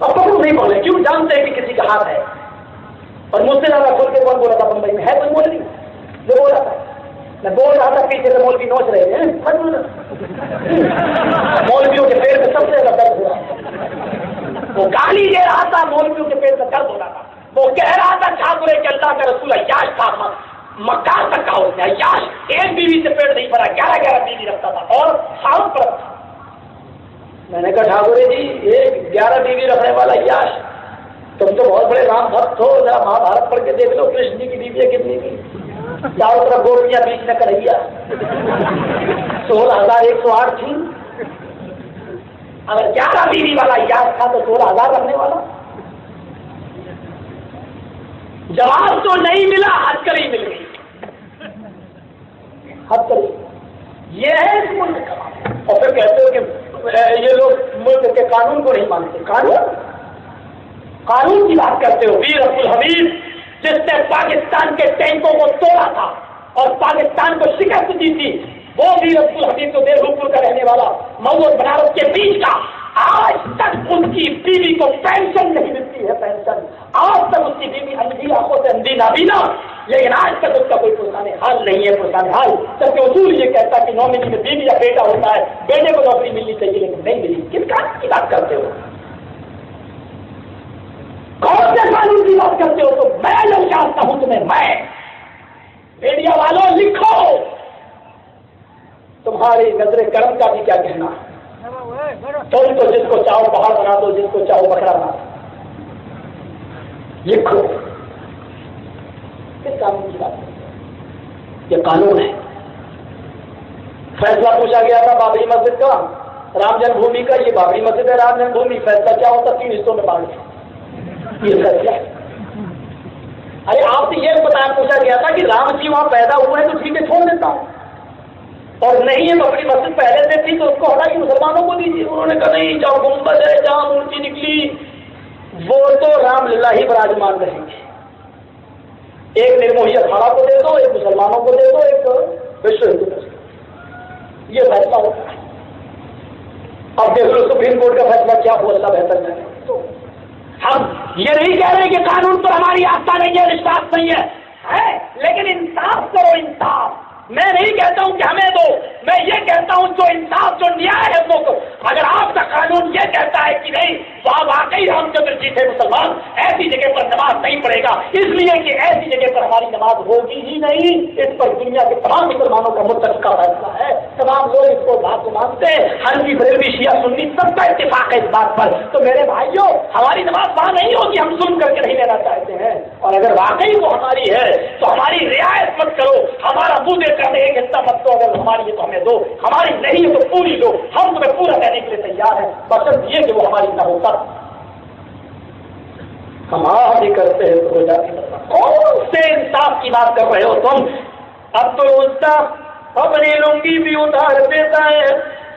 اب پکڑو نہیں پکڑے، کیوں؟ جانتے ہیں کہ کسی کا ہاتھ ہے، اور مجھ سے زیادہ کھول کے کون بولا تھا بمبئی میں؟ ہے کوئی مولوی جو بولا تھا؟ میں بول رہا تھا پیچھے سے مولوی نوچ رہے ہیں، مولویوں کے پیٹ میں سب سے زیادہ درد ہوا، وہ گالی دے رہا تھا، مولویوں کے پیٹ میں درد ہو رہا تھا، وہ کہہ رہا تھا ٹھاکرے کے اللہ کا رسول عیاش تھا، مکہ تک کا ہوتا ہے عیاش، ایک بیوی سے پیٹ نہیں بھرا، 11 بیوی رکھتا تھا اور ساؤتھ پر تھا۔ میں نے کہا ٹھاکرے جی ایک 11 بیوی رکھنے والا عیاش، تم تو بہت بڑے رام بھکت ہو، ذرا مہابھارت پڑھ کے دیکھ لو کرشن جی کی بیویاں کتنی تھی، چاروں طرف گوپیاں، بیچ میں کڑھیا، 16,108 تھی، اگر 11 بیوی والا یاد تھا تو 16,000 رکھنے والا؟ جواب تو نہیں ملا، حد کری مل گئی، حد کری. یہ ہے اس ملک کا. اور پھر کہتے ہو کہ یہ لوگ ملک کے قانون کو نہیں مانتے. قانون کی بات کرتے ہو. ویر عبد الحمید جس نے پاکستان کے ٹینکوں کو توڑا تھا اور پاکستان کو شکست دی تھی، وہ ویر عبد الحمید تو دیوپور کا رہنے والا، مئو اور بنارس کے بیچ کا، آج تک ان کی بیوی کو پینشن نہیں ملتی ہے. پینشن آج تک اس کی بیوی اندھی آنکھوں سے اندھی نابینا، لیکن آج تک اس کا کوئی پرسان حال نہیں ہے. پرسان حال جبکہ اصول یہ کہتا ہے کہ نومنی میں بیوی یا بیٹا ہوتا ہے، بیٹے کو نوکری ملنی چاہیے لیکن نہیں ملی. کس قانون کی بات کرتے ہو؟ کون سے قانون کی بات کرتے ہو؟ تو میں لوگ چاہتا ہوں تمہیں، میں میڈیا والوں لکھو تمہاری نظر کرم کا بھی کیا کہنا. تم تو جس کو چاہو پہاڑ بنا دو، جس کو چاہو بکرا بنا دو. لکھو کس قانون کی بات ہے؟ یہ قانون ہے. فیصلہ پوچھا گیا تھا بابری مسجد کا، رام جنم بھومی کا. یہ بابری مسجد ہے، رام جنم بھومی. فیصلہ کیا ہوتا؟ 3 حصوں میں بانٹ دیں. یہ فیصلہ. ارے آپ سے یہ بتایا پوچھا گیا تھا کہ رام جی وہاں پیدا ہوئے ہیں تو ٹھیک ہے چھوڑ دیتا ہوں، اور نہیں ہے بابری مسجد پہلے سے تھی تو اس کو ہٹا کے مسلمانوں کو دیجیے. انہوں نے کہا نہیں، جہاں گنبد ہے، جہاں مورتی نکلی وہ تو رام للہ ہی براجمان رہیں گے. ایک نرموہی اکھاڑا کو دے دو، ایک مسلمانوں کو دے دو، ایک وشو ہندو کو. یہ فیصلہ ہوتا ہے. اب دیکھ لو سپریم کورٹ کا فیصلہ کیا ہوا، اللہ بہتر ہے. تو ہم یہ نہیں کہہ رہے کہ قانون پر ہماری آستہ نہیں ہے، وشواس نہیں ہے، لیکن انصاف کرو. انصاف میں نہیں کہتا ہوں کہ ہمیں دو، میں یہ کہتا ہوں جو انصاف جو نیائے ہے وہ کو. اگر آپ کا قانون یہ کہتا ہے کہ نہیں وہاں واقعی رامچندر جی تھے مسلمان، ایسی جگہ پر نماز نہیں پڑھے گا، اس لیے کہ ایسی جگہ پر ہماری نماز ہوگی ہی نہیں. اس پر دنیا کے تمام مسلمانوں کا متفقہ فیصلہ ہے. تمام لوگ اس کو بات کو مانتے ہیں. حنفی بریلوی شیعہ سنی سب کا اتفاق ہے اس بات پر. تو میرے بھائیوں ہماری نماز وہاں نہیں ہوگی، ہم ظلم کر کے نہیں لینا چاہتے ہیں. اور اگر واقعی وہ ہماری ہے تو ہماری رعایت مت کرو، ہمارا منہ دے کر ایک حصہ مت دو. اگر ہماری ہے تو ہمیں دو، ہماری نہیں ہے تو پوری دو. ہم تمہیں پورا دینے کے لیے تیار ہیں، بشرط یہ کہ وہ ہماری نہ ہوتا. ہم نہیں کرتے ہیں تو ہو جاتی. کون سے انصاف کی بات کر رہے ہو تم؟ اب تو اپنی لنگی بھی اتار دیتا ہے،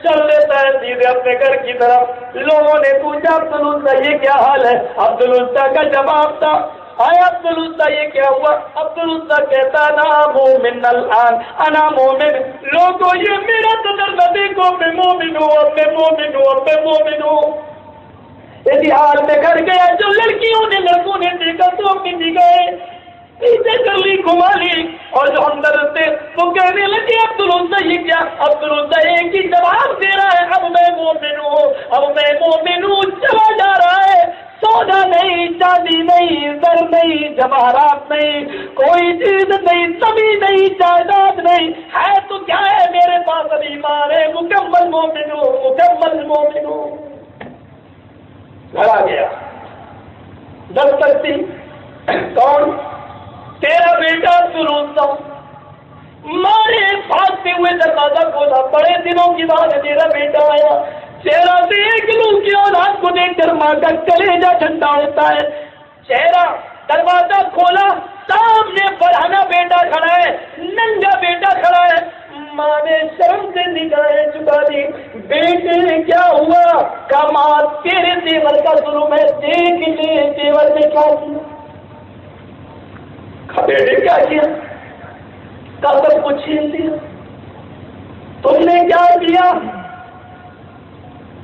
چل دیتا ہے سیدھے اپنے گھر کی طرف. لوگوں نے پوچھا عبدالعزیز یہ کیا حال ہے؟ عبدالعزیز کا جواب تھا، آئے عبدالعزیز یہ کیا ہوا؟ عبدالعزیز کہتا انا مومن الان، انا مومن. لوگوں یہ میرا قدر نہ دیکھو، میں مومن ہوں، اب میں مومن ہوں، اب میں مومن ہوں. اسی حال میں گھر گیا. جو لڑکیوں نے لڑکوں نے دیکھا تو کسی گئے پیچھے کر لی، گھما لی، اور جو اندر تھے وہ کہنے لگے عبدالعزیز یہ کیا؟ عبدالعزیز ایک ہی جواب دے رہا ہے، اب میں مومن ہوں، اب میں مومن ہوں. چلا جا رہا ہے. سونا نہیں، چاندی نہیں، زر نہیں، جواہرات نہیں، کوئی چیز نہیں، زمین نہیں، جائیداد نہیں ہے تو کیا ہے میرے پاس ابھی ایمان ہے. مکمل مومن ہوں، مکمل مومن ہوں. گھر آ گیا. دفتر تھی. کون؟ تیرا بیٹا عبدالعزیز. مارے بھاگتے ہوئے دروازہ کھولا. بڑے دنوں کی بعد میرا بیٹا آیا. چہرہ دیکھ لوں کی اولاد کو دیکھ کر ماں کا کلیجہ ٹھنڈا ہوتا ہے. چہرہ دروازہ کھولا، سامنے پڑھانا بیٹا کھڑا ہے، ننگا بیٹا کھڑا ہے. ماں نے شرم سے نگاہیں چکا دی. بیٹے کیا ہوا؟ کمال تیرے تیور کا ظلم ہے، دیکھ لے تیور نے کیا کیا. بیٹے کیا کیا؟ سب کچھ چھین دیا. تم نے کیا کیا؟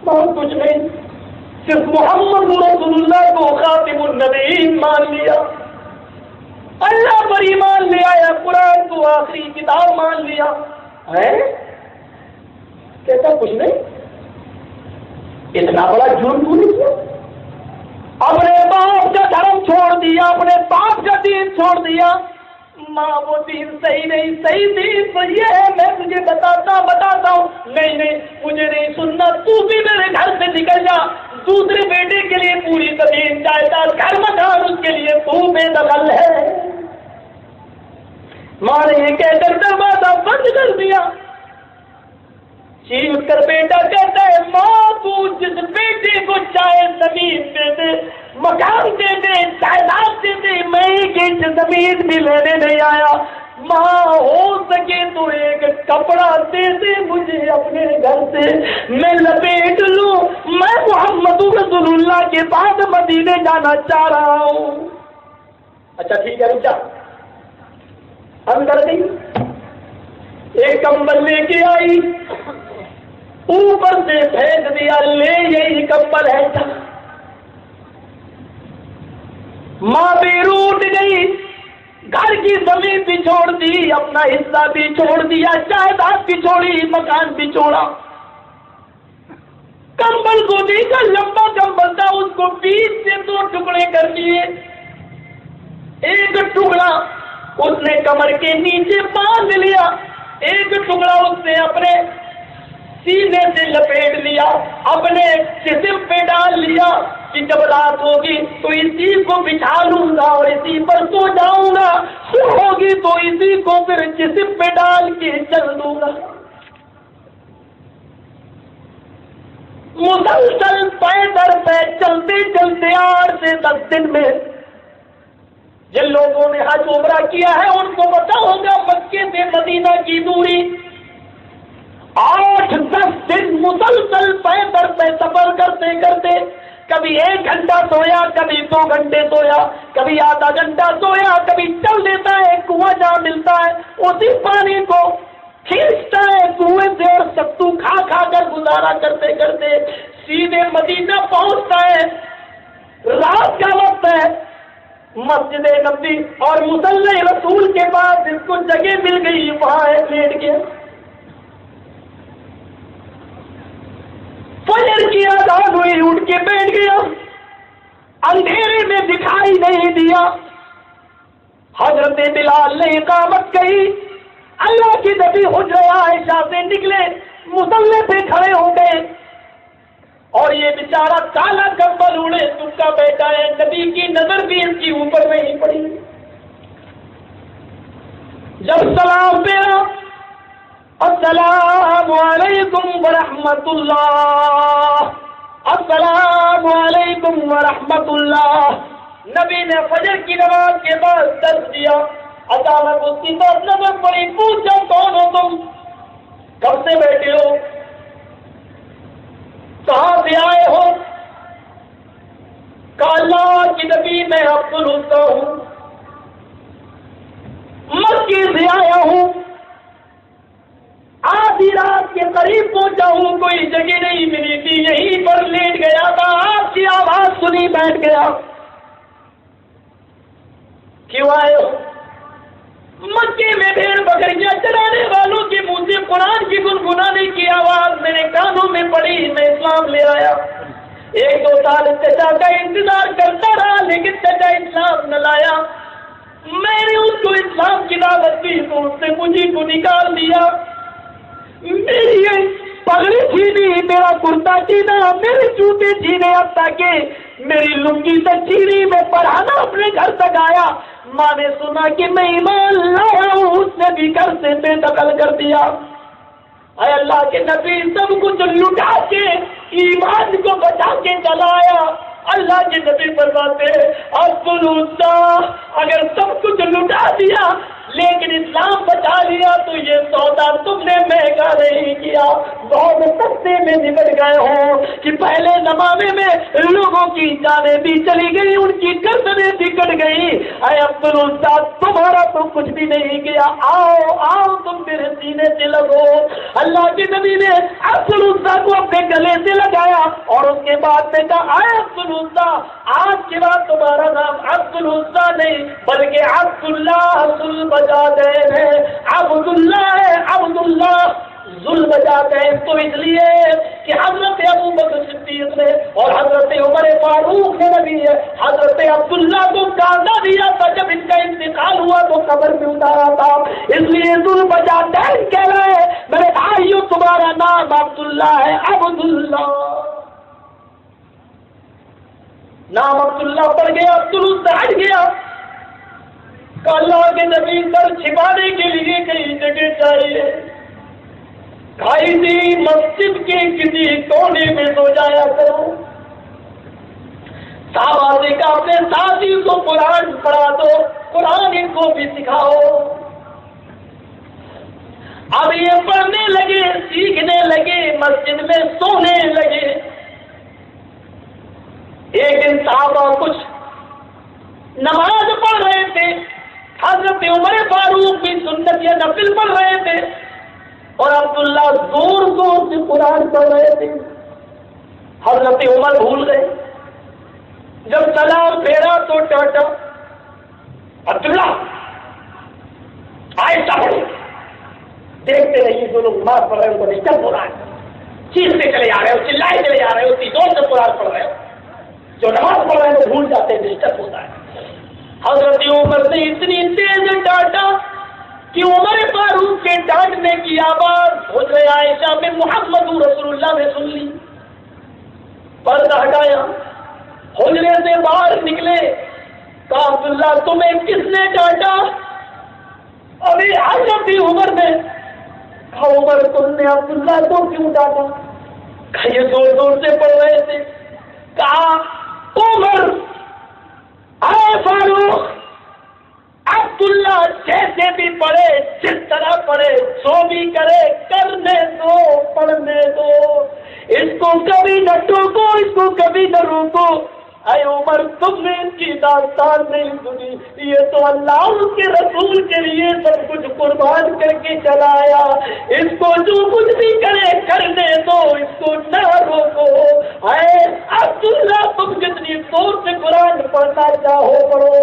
بہت کچھ نہیں، صرف محمد رسول اللہ کو خاتم النبیین مان لیا، اللہ پر ایمان لے آیا، قرآن کو آخری کتاب مان لیا. کہتا کچھ نہیں. اتنا بڑا جرم تو نہیں کیا. اپنے باپ کا دھرم چھوڑ دیا، اپنے باپ کا دین چھوڑ دیا. ماں وہ دین صحیح نہیں، صحیح دین تو یہ ہے میں تجھے بتاتا ہوں. نہیں مجھے نہیں سننا، تو بھی میرے گھر سے نکل جا. دوسرے بیٹے کے لیے پوری زمین جائیداد گھر مکان اس کے لیے تو بے دخل ہے. ماں نے یہ کہہ کر دروازہ بند کر دیا. چیخ کر بیٹا کہتا ہے ماں تو جس لینے نہیں آیا، ماں ہو سکے تو ایک کپڑا دے دے مجھے اپنے گھر سے، میں لپیٹ لوں، میں محمد رسول اللہ کے بعد مدینے جانا چاہ رہا ہوں۔ اچھا ٹھیک ہے رک جا، اندر گئی، ایک کمبل لے کے آئی، اوپر سے پھینک دیا، لے یہی کمبل ہے۔ ماں بھی روٹ گئی، گھر کی زمین بھی چھوڑ دی، اپنا حصہ بھی چھوڑ دیا، جائیداد بھی چھوڑی، مکان بھی چھوڑا۔ کمبل کو دیکھا، لمبا کمبل تھا، اس کو بیچ سے 2 ٹکڑے کر دیے، ایک ٹکڑا اس نے کمر کے نیچے باندھ لیا، ایک ٹکڑا اس نے اپنے سینے سے لپیٹ لیا، اپنے جسم پہ ڈال لیا کہ جب رات ہوگی تو اسی کو بچھا لوں گا اور اسی پر سو جاؤں گا، صبح ہوگی تو اسی کو پھر جسم پہ ڈال کے چل دوں گا۔ مسلسل پے در پے چلتے چلتے 8 سے 10 دن میں، جن لوگوں نے حج عمرہ کیا ہے ان کو پتا ہوگا مکے سے مدینہ کی دوری 8-10 دن مسلسل پے در پے سفر کرتے کرتے، کبھی 1 گھنٹہ سویا، کبھی 2 گھنٹے سویا، کبھی آدھا گھنٹہ سویا، کبھی چل دیتا ہے، کنواں جہاں ملتا ہے اسی پانی کو کھینچتا ہے کنویں سے اور ستو کھا کھا کر گزارا کرتے کرتے سیدھے مدینہ پہنچتا ہے۔ رات کا وقت ہے، مسجد نبوی اور مصلی رسول کے پاس جس کو جگہ مل گئی وہاں ہے، لیٹ گیا۔ فجر کی اذان ہوئی، اٹھ کے بیٹھ گیا، اندھیرے میں دکھائی نہیں دیا۔ حضرت بلال نے اقامت کہی، اللہ کی نبی حجرہ عائشہ سے نکلے، مصلی پہ کھڑے ہو گئے اور یہ بیچارہ کالا کمبل اڑے چکا بیٹھا ہے، نبی کی نظر بھی اس کی اوپر نہیں پڑی۔ جب سلام پھیرا، السلام علیکم ورحمۃ اللہ، السلام علیکم ورحمۃ اللہ۔ نبی نے فجر کی نماز کے بعد درس دیا، اچانک اس کی طرف نظر پڑی، پوچھا کون ہو تم، کب سے بیٹھے ہو، کہاں سے آئے ہو؟ کہا اللہ کی نبی میں عبد العزیز ہوں، مکے سے آیا ہوں، آدھی رات کے قریب پہنچا ہوں، کوئی جگہ نہیں ملی تھی، یہیں پر لیٹ گیا تھا، آپ کی آواز سنی بیٹھ گیا۔ کیوں آئے ہو؟ مکے میں بھیڑ بکریاں چرانے والوں کے منہ سے قرآن کی گنگنانے کی آواز میرے کانوں میں پڑی، میں اسلام لے آیا۔ 1-2 سال چچا کا انتظار کرتا رہا لیکن چچا اسلام نہ لایا، میں نے اس کو اسلام کی دعوت دی تو اس نے مجھے کو نکال دیا، میری پگڑی چھینی، میرا کرتا چھینا، میرے جوتے چھینے، اب تک میری لنگی تک چھینی، میں پڑھانا اپنے گھر تک آیا، ماں نے سنا کہ میں ایمان لایا ہوں، اس نے بھی گھر سے بے دخل کر دیا۔ اے اللہ کے نبی سب کچھ لٹا کے ایمان کو بچا کے چلا آیا۔ اللہ کے نبی فرماتے عبد العزیز اگر سب کچھ لٹا دیا لیکن اسلام بچا لیا تو یہ سودا تم نے مہنگا نہیں کیا، بہت سستے میں نکل گئے ہو کہ پہلے زمانے میں لوگوں کی جانیں بھی چلی گئی، ان کی گردنیں بھی کٹ گئی۔ اے عبد العزیز تمہارا تو کچھ بھی نہیں کیا، آؤ آؤ تم میرے سینے سے لگو۔ اللہ کے نبی نے عبد العزیز کو اپنے گلے سے لگایا اور اس کے بعد میں کہا اے عبد العزیز آج کے بعد تمہارا نام عبد العزیز نہیں بلکہ عبد اللہ ذوالبجادین ہے، عبد اللہ ہے، عبد اللہ ذوالبجادین۔ تو اس لیے کہ حضرت ابوبکر صدیق نے اور حضرت عمر فاروق نے نبی ہے حضرت عبداللہ کو کاندھا دیا تھا، جب ان کا انتقال ہوا تو قبر میں اتارا تھا، اس لیے ذوالبجادین کہہ رہے ہیں میرے بھائیو تمہارا نام عبداللہ ہے، عبداللہ نام عبداللہ پڑ گیا، عبدالعزیز ہٹ گیا۔ اللہ کے نبی سر چھپانے کے لیے کئی جگہ چاہیے، کھائی تھی مسجد کے کسی کونے میں سو جایا کرو۔ صحابہ سے کہا اپنے ساتھی کو قرآن پڑھا دو، قرآن ان کو بھی سکھاؤ۔ اب یہ پڑھنے لگے، سیکھنے لگے، مسجد میں سونے لگے۔ ایک دن صحابہ کچھ نماز پڑھ رہے تھے، حضرت عمر فاروق بھی سنت یا نفل پڑھ رہے تھے، اور عبداللہ زور زور سے قرآن پڑھ رہے تھے۔ حضرت عمر بھول گئے، جب سلام پھیرا تو ٹاٹا عبداللہ آہستہ پڑھو، دیکھتے رہیے جو لوگ نماز پڑھ رہے ہیں ان کو ڈسٹرب ہو رہا ہے، چیختے چلے جا رہے ہو، چلائے چلے جا رہے ہو، اتنی زور سے قرآن پڑھ رہے ہو، جو نماز پڑھ رہے ہیں وہ بھول جاتے ہیں، ڈسٹرب ہوتا ہے۔ حضرت عمر نے اتنی تیز ڈانٹا کہ عمر فاروق کے ڈانٹنے کی آواز حجرہ عائشہ میں محمد رسول اللہ نے سن لی۔ پردہ ہٹایا، حجرے سے باہر نکلے، کہا عبداللہ تمہیں کس نے ڈانٹا؟ ابھی حضرت عمر نے کہا عمر تم نے عبداللہ کو کیوں ڈانٹا؟ کہا یہ زور زور سے پڑھ رہے تھے۔ کہا عمر اے فاروق، عبداللہ جیسے بھی پڑھے، جس طرح پڑھے، جو بھی کرے، کرنے دو، پڑھنے دو، اس کو کبھی نہ ٹوکو، اس کو کبھی نہ روکو۔ اے عمر تم نے ان کی داستان نہیں سنی، یہ تو اللہ اس کے رسول کے لیے سب کچھ قربان کر کے چلایا، اس کو جو کچھ بھی کرے کرنے دو، اس کو نہ روکو۔ اے عبداللہ تم جتنی زور سے قرآن پڑھنا چاہو پڑھو۔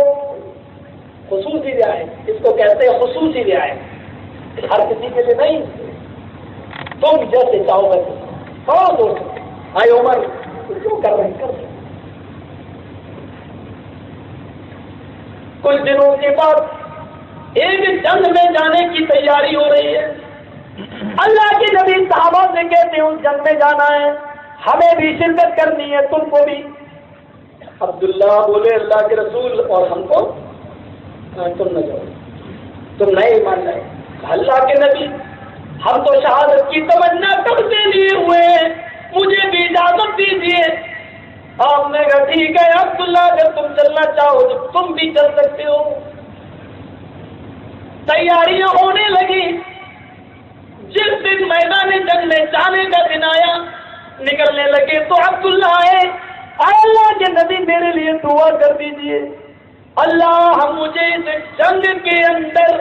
خصوصی رعایت، اس کو کہتے ہیں خصوصی رعایت، ہر کسی کے لیے نہیں، تم جیسے چاہو ویسے پڑھو دوست۔ اے عمر کیوں کر رہے ہیں؟ کر کچھ دنوں کے بعد ایک جنگ میں جانے کی تیاری ہو رہی ہے۔ اللہ کے نبی صحابہ سے کہتے ہیں اس جنگ میں جانا ہے، ہمیں بھی شرکت کرنی ہے، تم کو بھی۔ عبداللہ بولے اللہ کے رسول اور ہم کو؟ تم نہ جاؤ، تم نہیں مان لائے۔ اللہ کے نبی ہم تو شہادت کی تمنا کب سے لیے ہوئے ہیں، مجھے بھی اجازت دیجیے۔ آپ نے کہا ٹھیک ہے عبداللہ، اگر تم چلنا چاہو تو تم بھی چل سکتے ہو۔ تیاریاں ہونے لگی۔ جس دن میدان جنگ میں جانے کا دن آیا، نکلنے لگے تو عبداللہ آئے، اللہ کے نبی میرے لیے دعا کر دیجیے، اللہ مجھے اس جنگ کے اندر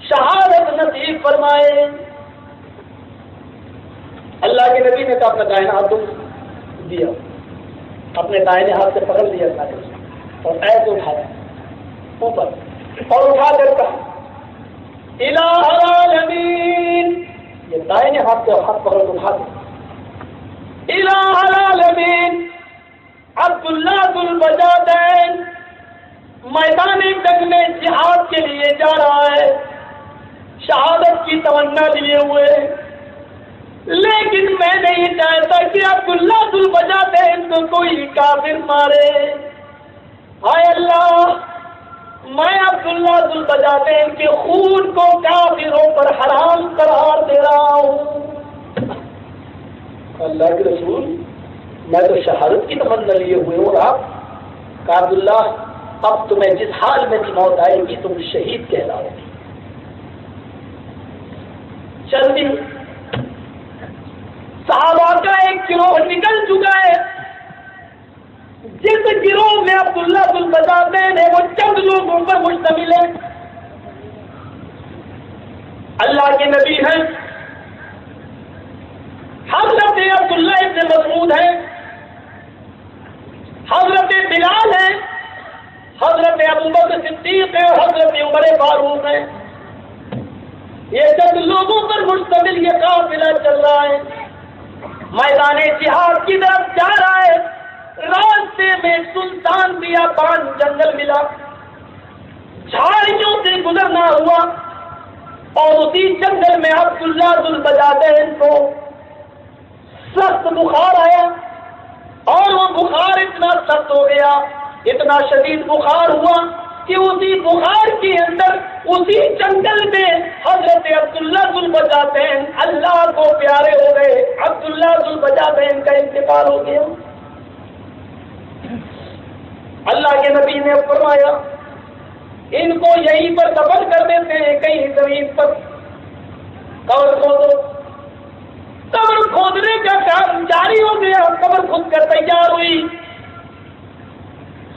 شہادت نصیب فرمائے۔ اللہ کے نبی نے کہا اپنا دائنا ہاتھ دیا، اپنے دائنے ہاتھ سے پکڑ لیا اللہ نے اور ایسے اٹھایا اوپر اور اٹھا کر کہا الہ العالمین، یہ دائنے ہاتھ سے ہاتھ پکڑ کر اٹھا دیا، الہ العالمین عبداللہ ذو البجادین میدان جنگ میں جہاد کے لیے جا رہا ہے، شہادت کی تمنا لیے ہوئے، لیکن میں نہیں چاہتا کہ عبداللہ ذو البجادین کو کوئی کافر مارے۔ ہائے اللہ، میں عبداللہ ذو البجادین کے خون کو کافروں پر حرام قرار دے رہا ہوں۔ اللہ کے رسول میں تو شہادت کی تمنا لیے ہوئے ہوں، اور آپ کہا عبداللہ اب تمہیں جس حال میں بھی موت آئے گی تم شہید کہلاؤ گے۔ چل دی، صحابہ کا ایک گروہ نکل چکا ہے، جس گروہ میں عبداللہ ذو البجادین ہے وہ چند لوگوں پر مشتمل ہے۔ اللہ کے نبی ہیں، حضرت عبداللہ ابن مسعود ہیں، حضرت بلال ہیں، حضرت ابوبکر صدیق ہیں، حضرت عمر فاروق ہیں۔ یہ چند لوگوں پر مشتمل یہ قافلہ چل رہا ہے، میدان جہاد کی طرف جا رہا ہے۔ راستے میں سلطان بیابان جنگل ملا، جھاڑیوں سے گزرنا ہوا، اور اسی جنگل میں عبداللہ ذو البجادین کو سخت بخار آیا، اور وہ بخار اتنا سخت ہو گیا، اتنا شدید بخار ہوا کہ اسی بخار کے اندر اسی جنگل میں حضرت عبداللہ ذو البجادین اللہ کو پیارے ہو گئے، عبداللہ ذو البجادین کا انتقال ہو گیا۔ اللہ کے نبی نے فرمایا ان کو یہیں پر دفن کر دیتے ہیں کہیں زمین پر، قبر کھودو۔ قبر کھودنے کا کام جاری ہو گیا، قبر کھود کر تیار ہوئی،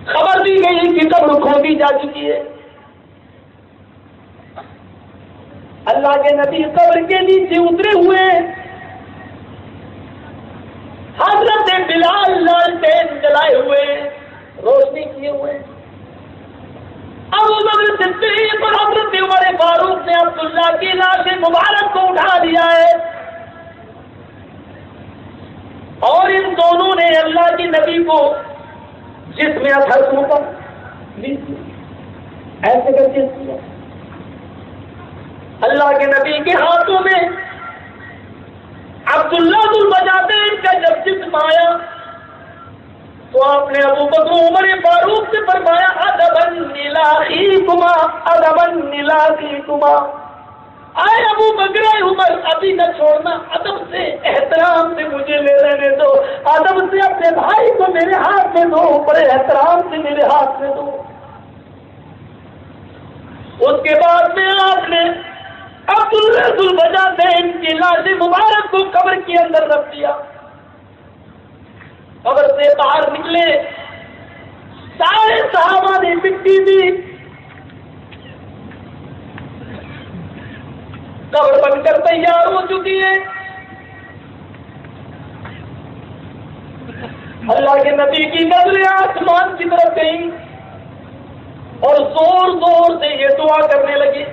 خبر دی گئی کہ قبر کھودی جا چکی ہے۔ اللہ کے نبی قبر کے نیچے اترے ہوئے، حضرت بلال لالٹین جلائے ہوئے، روشنی کیے ہوئے۔ ابو بکر صدیق اور حضرت عمر فاروق نے عبداللہ کی لاش مبارک کو اٹھا دیا ہے، اور ان دونوں نے اللہ کے نبی کو جس میں اثر ہوتا ایسے کر کے کیا۔ اللہ کے نبی کے ہاتھوں میں عبداللہ ذوالبجاتین کا جب جسم آیا تو آپ نے ابو بکر عمر فاروق سے فرمایا ادبن الاخیکما، ادبن الاخیکما، آئے ابو بکر عمر ابھی نہ چھوڑنا، ادب سے احترام سے مجھے لے لینے دو، ادب سے اپنے بھائی کو میرے ہاتھ میں دو، بڑے احترام سے میرے ہاتھ میں دو۔ اس کے بعد میں آپ نے عبداللہ ذوالبجاتین کی لاش مبارک کو قبر کے اندر رکھ دیا۔ قبر سے باہر نکلے، سارے صحابہ نے مٹی دی، قبر بن کر تیار ہو چکی ہے۔ اللہ کے نبی کی نظریں آسمان کی طرف گئیں اور زور زور سے یہ دعا کرنے لگی،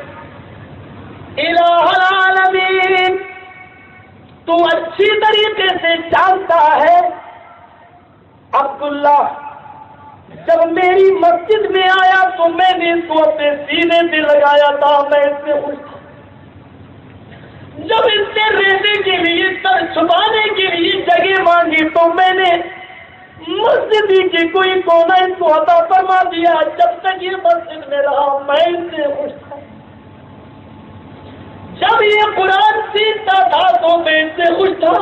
الہ العالمین، تو اچھی طریقے سے جانتا ہے عبداللہ جب میری مسجد میں آیا تو میں نے اس کو اپنے سینے سے لگایا تھا، میں اس سے خوش تھا۔ جب اس نے رہنے کے لیے سر چھپانے کے لیے جگہ مانگی تو میں نے مسجد کی کوئی کونا اس کو عطا فرما دیا، جب تک یہ مسجد میں رہا میں اس سے خوش تھا۔ جب یہ قرآن سیکھتا تھا تو میں اس سے خوش تھا۔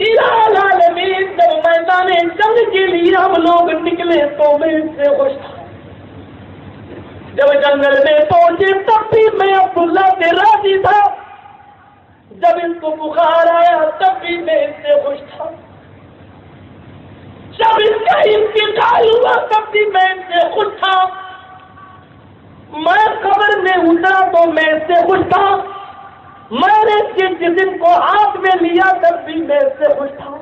الہ العالمین جب میدان جنگ کے لیے ہم لوگ نکلے تو میں اس سے خوش تھا۔ جب جنگل میں پہنچے تب بھی میں عبداللہ سے راضی تھا، جب اس کو بخار آیا تب بھی میں اس سے خوش تھا، جب اس کا انتقال ہوا تب بھی میں اس سے خوش تھا، میں قبر میں اترا تو میں اس سے خوش تھا، میں نے اس کے جسم کو ہاتھ میں لیا تب بھی میں اس سے خوش تھا،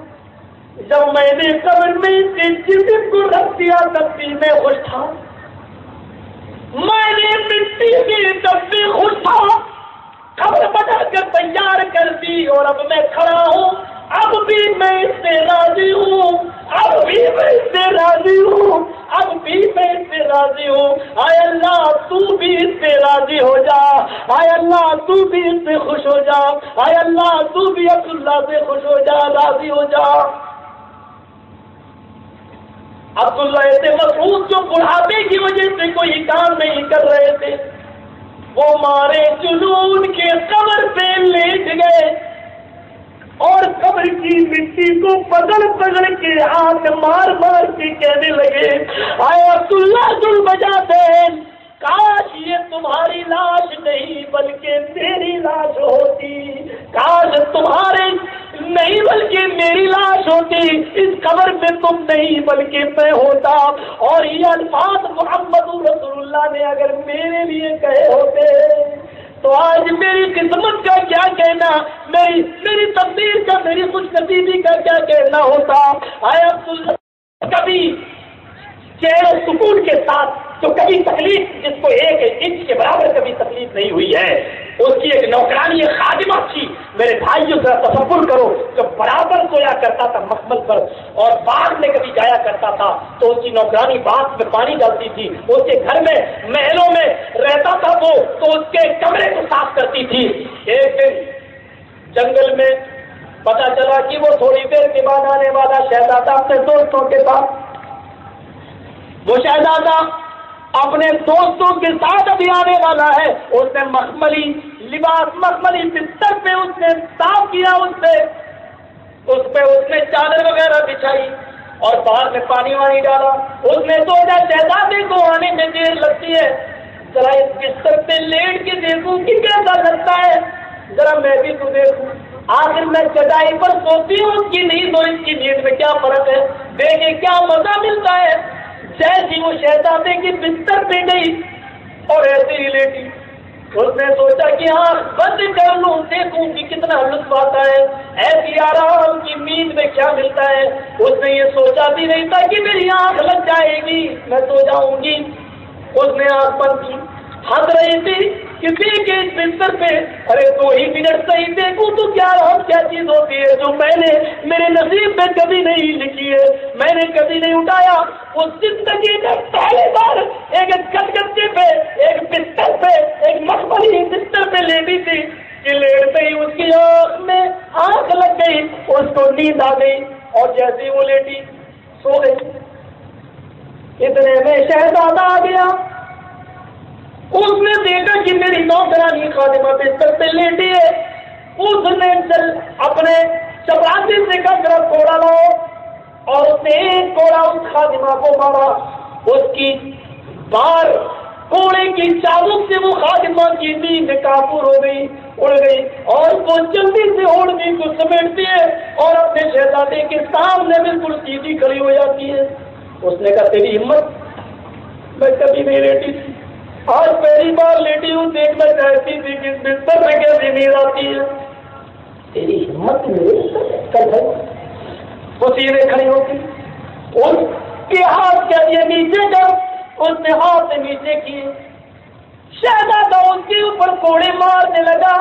جب میں نے قبر میں اس کے جسم کو رکھ دیا تب بھی میں خوش تھا، میں نے مٹی کی تب بھی خوش تھا، قبر بنا کر تیار کر دی اور اب میں کھڑا ہوں، اب بھی میں اس سے راضی ہوں، اب بھی میں اس سے راضی ہوں، اب بھی میں اس سے راضی ہوں۔ اے اللہ تو بھی اس سے راضی ہو جا، اے اللہ تو بھی اس سے خوش ہو جا، اے اللہ تو بھی عبداللہ سے خوش ہو جا، راضی ہو جا۔ عبداللہ ایسے مسعود جو بڑھاپے کی وجہ سے کوئی کام نہیں کر رہے تھے، وہ مارے جنون کے قبر پہ لیٹ گئے اور قبر کی مٹی کو پکڑ پکڑ کے ہاتھ مار مار کے کہنے لگے، اے عبداللہ ذوالبجاتین، کاش یہ تمہاری لاش نہیں بلکہ میری لاش ہوتی، کاش تمہارے نہیں بلکہ میری لاش ہوتی، اس قبر میں تم نہیں بلکہ میں ہوتا، اور یہ الفاظ محمد رسول اللہ نے اگر میرے لیے کہے ہوتے تو آج میری قسمت کا کیا کہنا، میری تقدیر کا، میری خوش نصیبی کا کیا کہنا ہوتا۔ اے عبداللہ کبھی چہرے سکون کے ساتھ تو کبھی تکلیف، جس کو ایک انچ کے برابر کبھی تکلیف نہیں ہوئی ہے، اس کی ایک نوکرانی ایک خادمہ تھی، میرے بھائیوں ذرا تصور کرو، جو برابر سویا کرتا تھا مخمل پر اور باغ میں کبھی جایا کرتا تھا تو اس کی نوکرانی باغ میں پانی ڈالتی تھی، اس کے گھر میں محلوں میں رہتا تھا وہ تو اس کے کمرے کو صاف کرتی تھی۔ ایک دن جنگل میں پتا چلا کہ وہ تھوڑی دیر کے بعد آنے والا شہزادہ اپنے دوستوں کے ساتھ، وہ شہزادہ اپنے دوستوں کے ساتھ ابھی آنے والا ہے، اس نے مخملی لباس، مخملی بستر پہ اس نے صاف کیا، اس پہ اس نے چادر وغیرہ بچھائی اور باہر میں پانی وانی ڈالا. اس نے سوچا شہزادے کو آنے میں دیر لگتی ہے, ذرا اس بستر پہ لیٹ کے دیکھوں کہ کیسا لگتا ہے, ذرا میں بھی تو دیکھوں. آخر میں چٹائی پر سوتی ہوں, اس کی نیند اور اس کی نیند میں کیا فرق ہے, دیکھے کیا مزہ ملتا ہے. جیسی وہ شہزادے کی بستر پہ گئی اور ایسے ہی لیٹی. اس نے سوچا کہ ہاں بند کر لوں, دیکھوں کہ کتنا لطف آتا ہے, ایسی آرام کی نیند میں کیا ملتا ہے. اس نے یہ سوچا بھی نہیں تھا کہ میری آنکھ لگ جائے گی, میں سو جاؤں گی. اس نے آنکھ بند کی, ہنس رہی تھی کسی کے اس بستر پہ. ارے 2 ہی منٹ صحیح دیکھوں تو کیا رہا کیا چیز ہوتی ہے جو میں نے میرے نصیب میں کبھی نہیں لکھی ہے, میں نے کبھی نہیں اٹھایا. اس زندگی میں پہلی بار ایک گدگدے پہ, ایک بستر پہ, ایک مخملی بستر پہ لیٹی تھی کہ لیٹتے ہی اس کی آنکھ میں آنکھ لگ گئی, اس کو نیند آ گئی اور جیسے وہ لیٹی سو گئی. اتنے میں شہزادہ آ گیا. اس نے دیکھا کہ میری نوکرانی خادمہ بستر پہ لیٹی ہے. اس نے اپنے چپراسی سے کہا ذرا کوڑا لاؤ, اور اس نے ایک کوڑا اس خادمہ کو مارا. اس کی بار کوڑے کی چابک سے وہ خادمہ کی نیند کافور ہو گئی, اڑ گئی, اور وہ جلدی سے اوڑھنی کو سمیٹتی ہے اور اپنے شہزادے کے سامنے بالکل سیدھی کھڑی ہو جاتی ہے. اس نے کہا تیری ہمت, میں کبھی نہیں لیٹی تھی, آج پہلی بار لیٹی ہوں, دیکھنا چاہتی تھی کہ بستر میں کیسی نیند آتی ہے. تیری ہمت میرے وہ سیدھے کھڑی ہوتی. اس کے ہاتھ کیا یہ نیچے کر, اس نے ہاتھ سے نیچے کیے. شہزادہ اس کے اوپر کوڑے مارنے لگا.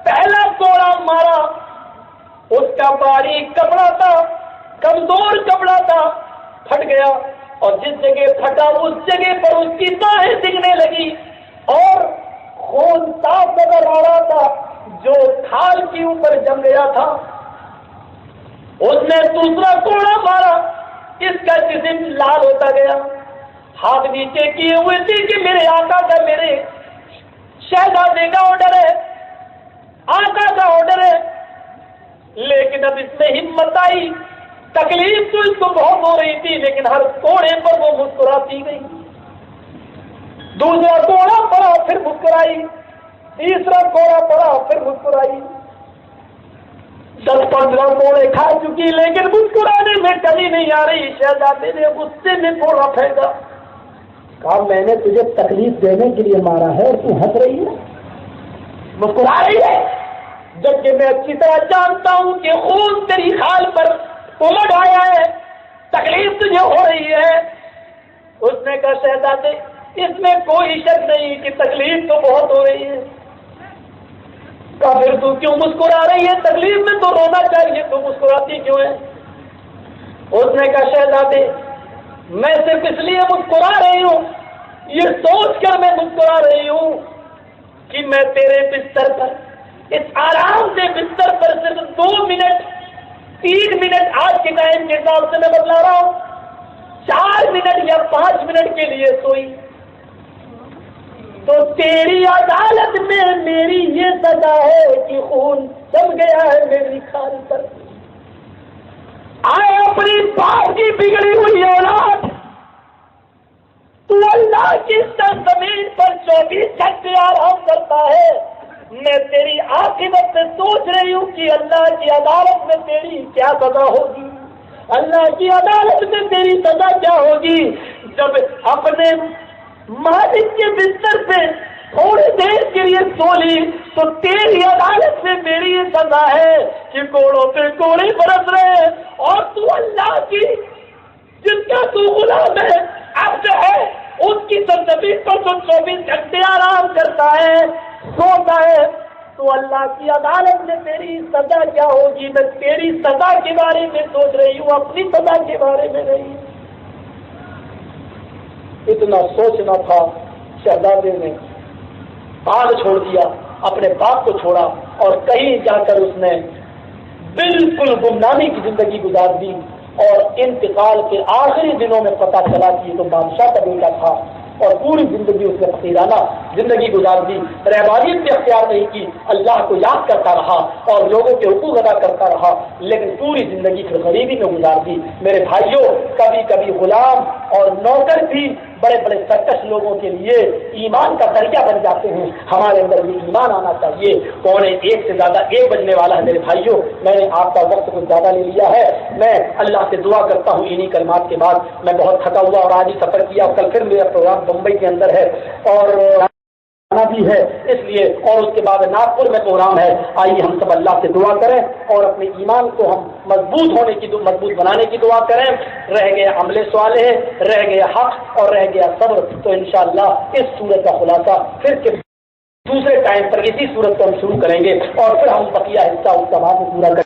پہلا کوڑا مارا, اس کا باریک کپڑا تھا, کمزور کپڑا تھا, پھٹ گیا, اور جس جگہ پھٹا اس جگہ پر اس کی باہیں دکھنے لگی اور خون صاف نظر آ رہا تھا جو کھال کے اوپر جم گیا تھا. اس نے دوسرا کوڑا مارا, اس کا جسم لال ہوتا گیا. ہاتھ نیچے کیے ہوئے تھے کہ میرے آقا کا, میرے شہزادے کا آرڈر ہے, آقا کا آرڈر ہے. لیکن اب اس میں ہمت آئی. تکلیف تو اس کو بہت ہو رہی تھی, لیکن ہر کوڑے پر وہ مسکراتی گئی. دوسرا کوڑا پڑا پھر مسکرائی, تیسرا کوڑا پڑا پھر مسکرائی. 10-15 کوڑے کھا چکی لیکن مسکرانے میں کمی نہیں آ رہی. شہزادے نے غصے میں کوڑا پھینکا, کہا میں نے تجھے تکلیف دینے کے لیے مارا ہے اور تو ہنس رہی ہے, مسکرا رہی ہے, جبکہ میں اچھی طرح جانتا ہوں کہ خون تیری خال پر امڑ آیا ہے, تکلیف تجھے ہو رہی ہے. اس نے کہا شہزادے اس میں کوئی شک نہیں کہ تکلیف تو بہت ہو رہی ہے. کہا پھر تو کیوں مسکرا رہی ہے, تکلیف میں تو رونا چاہیے, تو مسکراتی کیوں ہے. اس نے کہا شہزادے میں صرف اس لیے مسکرا رہی ہوں, یہ سوچ کر میں مسکرا رہی ہوں کہ میں تیرے بستر پر, اس آرام سے بستر پر صرف 2 منٹ 3 منٹ آج کے ٹائم کے حساب سے میں بتلا رہا ہوں, 4 منٹ یا 5 منٹ کے لیے سوئی, تو تیری عدالت میں میری یہ سزا ہے کہ خون جم گیا ہے میری کھال پر. آئے اپنی باپ کی بگڑی ہوئی اولاد, تو اللہ کی زمین پر 24 گھنٹے آرام کرتا ہے. میں تیری عاقبت سے سوچ رہی ہوں کہ اللہ کی عدالت میں تیری کیا سزا ہوگی, اللہ کی عدالت میں تیری سزا کیا ہوگی. جب اپنے مالک کے بستر پہ تھوڑی دیر کے لیے سو لی تو تیری عدالت میں میری یہ سزا ہے کہ کوڑوں پہ کوڑے برس رہے, اور تو اللہ کی جس کا تو غلام ہے, عبد ہے, اس کی سرزمین پر تو 24 گھنٹے آرام کرتا ہے, سوتا ہے, تو اللہ کی عدالت میں تیری سزا کیا ہوگی. میں تیری سزا کے بارے میں سوچ رہی ہوں, اپنی سزا کے بارے میں نہیں. اتنا سوچنا تھا. شہزادے نے بال چھوڑ دیا, اپنے باپ کو چھوڑا, اور کہیں جا کر اس نے بالکل گمنامی کی زندگی گزار دی. اور انتقال کے آخری دنوں میں پتہ چلا کہ یہ تو بادشاہ کا بیٹا تھا, اور پوری زندگی اس نے فقیرانہ زندگی گزار دی، رہبانیت بھی اختیار نہیں کی، اللہ کو یاد کرتا رہا اور لوگوں کے حقوق ادا کرتا رہا، لیکن پوری زندگی پھر غریبی میں گزار دی۔ میرے بھائیوں، کبھی کبھی غلام اور نوکر بھی بڑے بڑے سرکش لوگوں کے لیے ایمان کا دریا بن جاتے ہیں۔ ہمارے اندر یہ ایمان آنا چاہیے۔ 1:15 سے زیادہ 1 بجنے والا ہے میرے بھائیوں، میں نے آپ کا وقت کچھ زیادہ لے لیا ہے۔ میں اللہ سے دعا کرتا ہوں انہی کلمات کے بعد، میں بہت تھکا ہوا اور آج ہی سفر کیا، کل پھر میرا پروگرام بمبئی کے اندر ہے اور بھی ہے، اس لیے، اور اس کے بعد ناگپور میں پروگرام ہے۔ آئیے ہم سب اللہ سے دعا کریں اور اپنے ایمان کو ہم مضبوط بنانے کی دعا کریں۔ رہ گیا عمل صالح، رہ گیا حق اور رہ گیا صبر، تو انشاءاللہ اس سورت کا خلاصہ پھر کے دوسرے ٹائم پر اسی سورت کو ہم شروع کریں گے اور پھر ہم بقیہ حصہ اس کا بعد میں پورا کریں۔